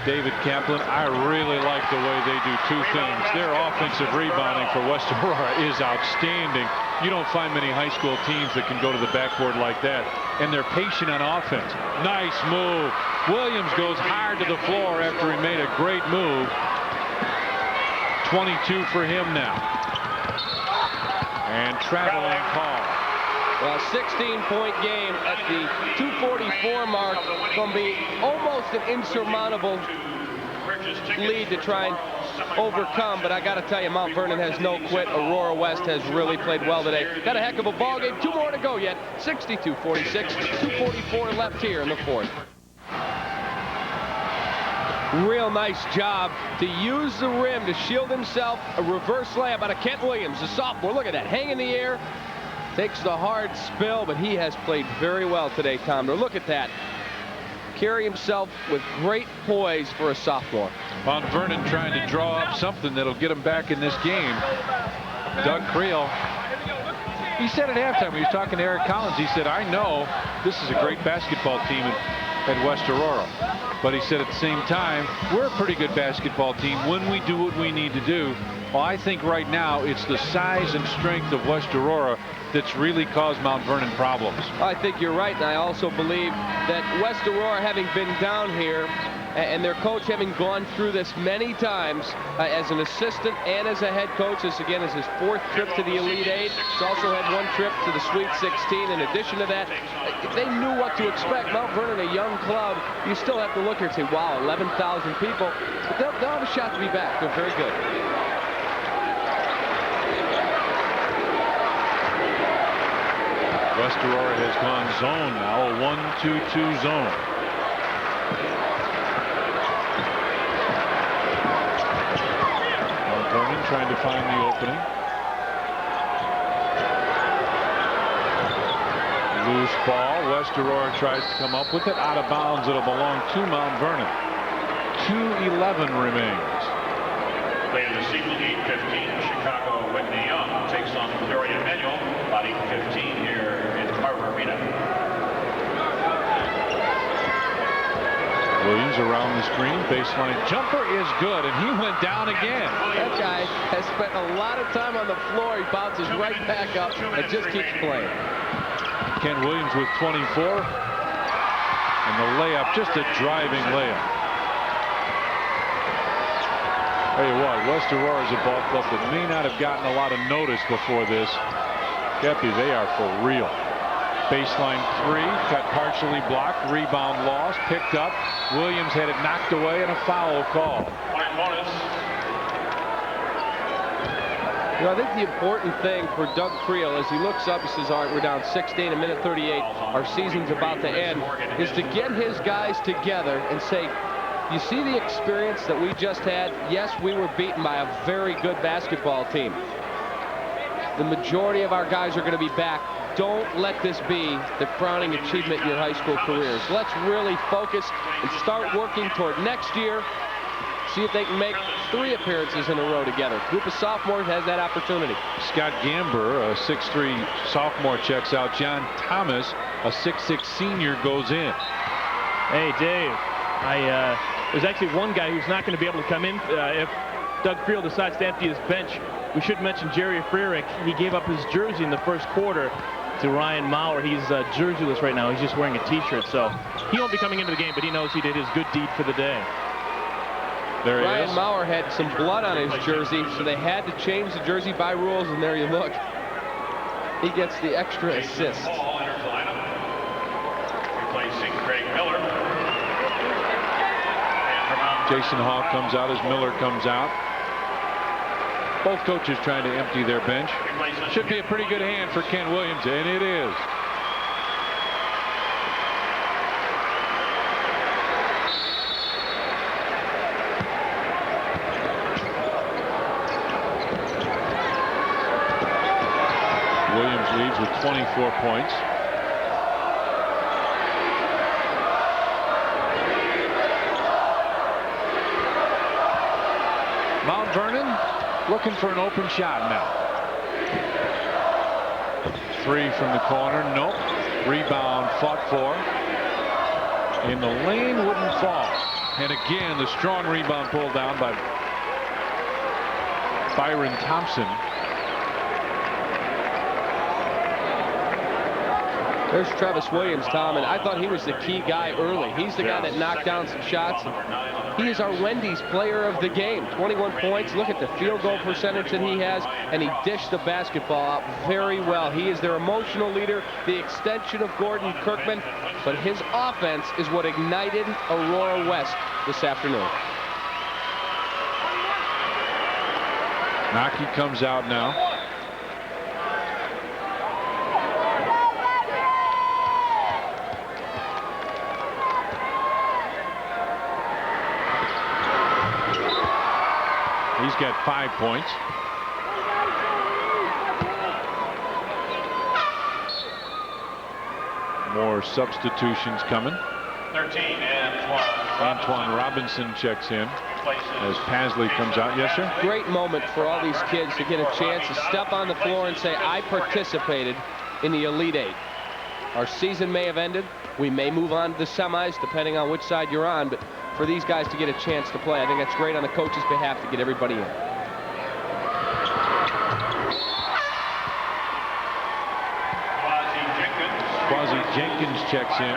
David Kaplan, I really like the way they do 2 things. Their offensive rebounding for West Aurora is outstanding. You don't find many high school teams that can go to the backboard like that. And they're patient on offense. Nice move. Williams goes hard to the floor after he made a great move. 22 for him now. And traveling call. Well, a 16-point game at the 2:44 mark. Going to be almost an insurmountable lead to try and overcome. But I got to tell you, Mount Vernon has no quit. Aurora West has really played well today. Got a heck of a ball game. 2 more to go yet. 62-46. 2:44 left here in the 4th. Real nice job to use the rim to shield himself. A reverse layup out of Kent Williams, the sophomore. Look at that. Hang in the air. Takes the hard spill, but he has played very well today, Tom. Look at that. Carry himself with great poise for a sophomore. Mount Vernon trying to draw up something that'll get him back in this game. Doug Creel, he said at halftime, he was talking to Eric Collins, he said, I know this is a great basketball team at West Aurora. But he said at the same time, we're a pretty good basketball team when we do what we need to do. Well, I think right now it's the size and strength of West Aurora that's really caused Mount Vernon problems. I think you're right, and I also believe that West Aurora, having been down here, and their coach having gone through this many times as an assistant and as a head coach. This again is his 4th trip to the Elite 8. He's also had 1 trip to the Sweet 16. In addition to that, they knew what to expect. Mount Vernon, a young club, you still have to look here and say, wow, 11,000 people. But they'll have a shot to be back. They're very good. West Aurora has gone zone now, a 1-2-2 zone. Vernon trying to find the opening. Loose ball. West Aurora tries to come up with it. Out of bounds. It'll belong to Mount Vernon. 2:11 remains. Playing this evening, 8:15, Chicago Whitney Young takes on Peoria Manual. About 8:15 here in Carver Arena. Williams around the screen, baseline jumper is good, and he went down again. That guy has spent a lot of time on the floor. He bounces right back up and just keeps playing. Ken Williams with 24, and the layup, just a driving layup. Tell you what, West Aurora is a ball club that may not have gotten a lot of notice before this. Kepi, they are for real. Baseline 3, got partially blocked, rebound lost, picked up. Williams had it knocked away and a foul call. You know, I think the important thing for Doug Creel as he looks up, he says, all right, we're down 16, a minute 38, our season's about to end, is to get his guys together and say, you see the experience that we just had? Yes, we were beaten by a very good basketball team. The majority of our guys are going to be back. Don't let this be the crowning achievement in your high school careers. Let's really focus and start working toward next year. See if they can make 3 appearances in a row together. Group of sophomores has that opportunity. Scott Gamber, a 6'3" sophomore, checks out. John Thomas, a 6'6" senior, goes in. Hey, Dave. There's actually one guy who's not going to be able to come in if Doug Creel decides to empty his bench. We should mention Jerry Freerick. He gave up his jersey in the first quarter to Ryan Maurer. He's jerseyless right now. He's just wearing a t-shirt, so he won't be coming into the game, but he knows he did his good deed for the day. There Ryan Maurer had some blood on his jersey, so they had to change the jersey by rules, and there you look. He gets the extra assist. Replacing Craig Miller. And from Mount Jason Hall comes out as Miller comes out. Both coaches trying to empty their bench. Should be a pretty good hand for Ken Williams, and it is. Williams leads with 24 points. Mount Vernon looking for an open shot now. 3 from the corner. Nope. Rebound fought for. In the lane, wouldn't fall. And again, the strong rebound pulled down by Byron Thompson. There's Travis Williams, Tom, and I thought he was the key guy early. He's the guy that knocked down some shots. He is our Wendy's player of the game. 21 points. Look at the field goal percentage that he has, and he dished the basketball out very well. He is their emotional leader, the extension of Gordon Kirkman, but his offense is what ignited Aurora West this afternoon. Naki comes out now. He's got 5 points. More substitutions coming. 13, Antoine Robinson checks in as Pasley comes out. Yes, sir? Great moment for all these kids to get a chance to step on the floor and say, I participated in the Elite Eight. Our season may have ended. We may move on to the semis, depending on which side you're on. But for these guys to get a chance to play, I think that's great on the coach's behalf to get everybody in. Quasi Jenkins checks in.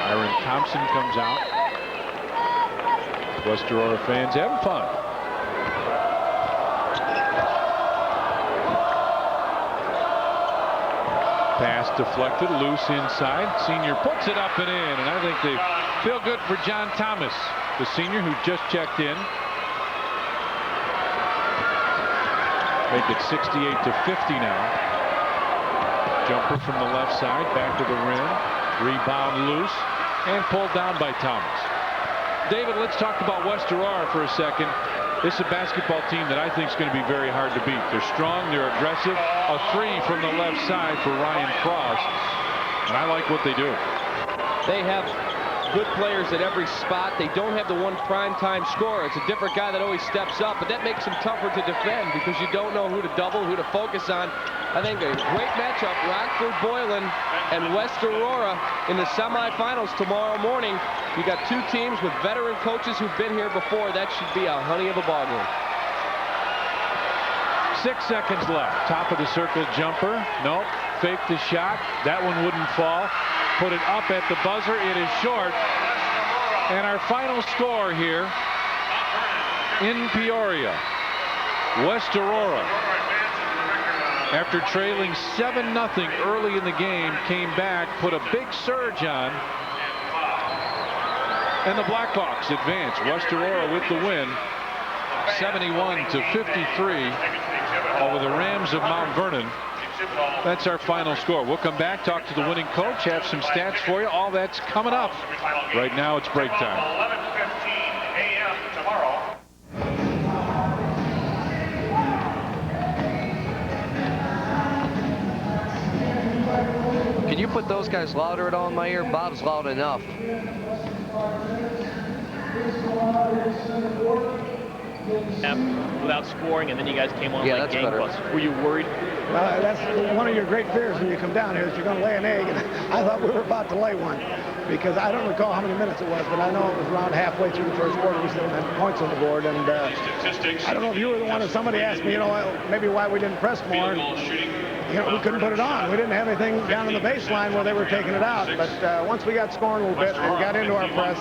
Byron Thompson comes out. West Aurora fans having fun. Pass deflected, loose inside. Senior puts it up and in, and I think they feel good for John Thomas, the senior who just checked in. Make it 68-50 now. Jumper from the left side, back to the rim. Rebound loose and pulled down by Thomas. David, let's talk about West Aurora for a second. This is a basketball team that I think is going to be very hard to beat. They're strong, they're aggressive. A 3 from the left side for Ryan Cross, and I like what they do. They have good players at every spot. They don't have the one primetime scorer. It's a different guy that always steps up, but that makes them tougher to defend because you don't know who to double, who to focus on. I think a great matchup, Rockford Boylan and West Aurora in the semifinals tomorrow morning. You got two teams with veteran coaches who've been here before. That should be a honey of a ball game. 6 seconds left. Top of the circle jumper. Nope. Fake the shot. That one wouldn't fall. Put it up at the buzzer. It is short. And our final score here in Peoria. West Aurora, after trailing 7-0 early in the game, came back, put a big surge on, and the Blackhawks advance. West Aurora with the win, 71-53 over the Rams of Mount Vernon. That's our final score. We'll come back, talk to the winning coach, have some stats for you. All that's coming up. Right now, it's break time. 11:15 a.m. tomorrow. Can you put those guys louder at all in my ear? Bob's loud enough. Without scoring, and then you guys came on like gangbusters. Were you worried? That's one of your great fears when you come down here is you're going to lay an egg. And I thought we were about to lay one because I don't recall how many minutes it was, but I know it was around halfway through the first quarter. We still had points on the board, and I don't know if you were the one or somebody asked me, maybe why we didn't press more. We couldn't put it on. We didn't have anything down on the baseline where they were taking it out. But once we got scoring a little bit and got into our press,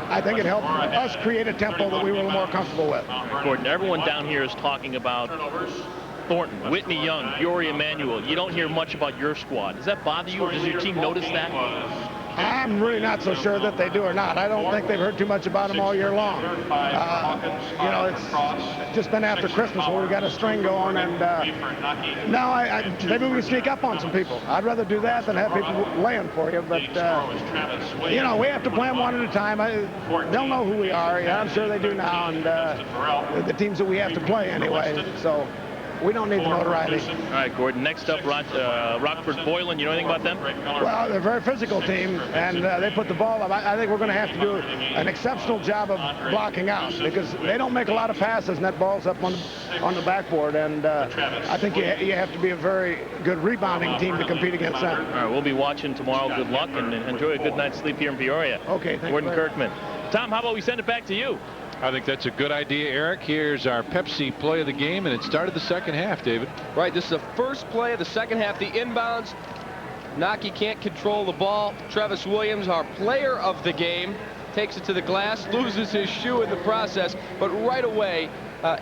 I think it helped us create a tempo that we were a little more comfortable with. Gordon, everyone down here is talking about Thornton, Whitney Young, Yuri Emanuel. You don't hear much about your squad. Does that bother you, or does your team notice that? I'm really not so sure that they do or not. I don't think they've heard too much about them all year long. You know, it's just been after Christmas where we got a string going, and now maybe we can sneak up on some people. I'd rather do that than have people laying for you, but you know, we have to play them one at a time. They'll know who we are. Yeah, I'm sure they do now, and the teams that we have to play anyway, so we don't need the notoriety. All right, Gordon. Next up, Rockford Boylan. You know anything about them? Well, they're a very physical team, and they put the ball up. I think we're going to have to do an exceptional job of blocking out because they don't make a lot of passes, and that ball's up on the backboard. And I think you have to be a very good rebounding team to compete against them. All right, we'll be watching tomorrow. Good luck, and enjoy a good night's sleep here in Peoria. Okay, thank Gordon you. Kirkman. Tom, how about we send it back to you? I think that's a good idea, Eric. Here's our Pepsi play of the game, and it started the second half, David. Right, this is the first play of the second half. The inbounds. Naki can't control the ball. Travis Williams, our player of the game, takes it to the glass, loses his shoe in the process, but right away,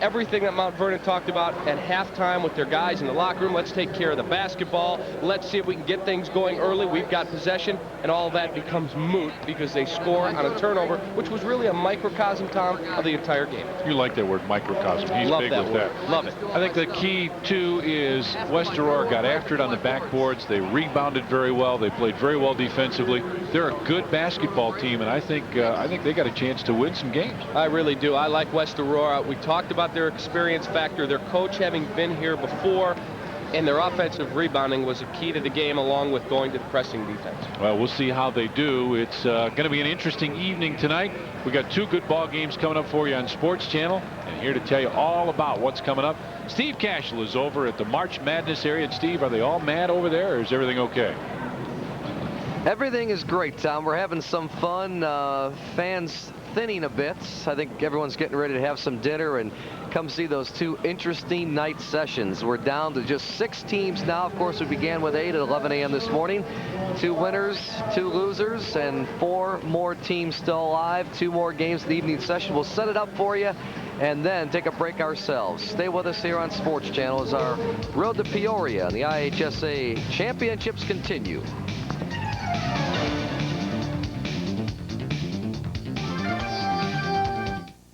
everything that Mount Vernon talked about at halftime with their guys in the locker room. Let's take care of the basketball. Let's see if we can get things going early. We've got possession, and all that becomes moot because they score on a turnover, which was really a microcosm, Tom, of the entire game. You like that word, microcosm. He's Love big that with word. that. Love it. I think the key, too, is West Aurora got after it on the backboards. They rebounded very well. They played very well defensively. They're a good basketball team, and I think they got a chance to win some games. I really do. I like West Aurora. We talked about their experience factor, their coach having been here before, and their offensive rebounding was a key to the game along with going to the pressing defense. Well, we'll see how they do. It's going to be an interesting evening tonight. We got two good ball games coming up for you on Sports Channel, and here to tell you all about what's coming up, Steve Cashel is over at the March Madness area. And Steve, are they all mad over there, or is everything okay? Everything is great, Tom. We're having some fun. Fans thinning a bit. I think everyone's getting ready to have some dinner and come see those two interesting night sessions. We're down to just 6 teams now. Of course, we began with 8 at 11 a.m. this morning. 2 winners, 2 losers, and 4 more teams still alive. 2 more games in the evening session. We'll set it up for you and then take a break ourselves. Stay with us here on Sports Channel as our road to Peoria and the IHSA championships continue.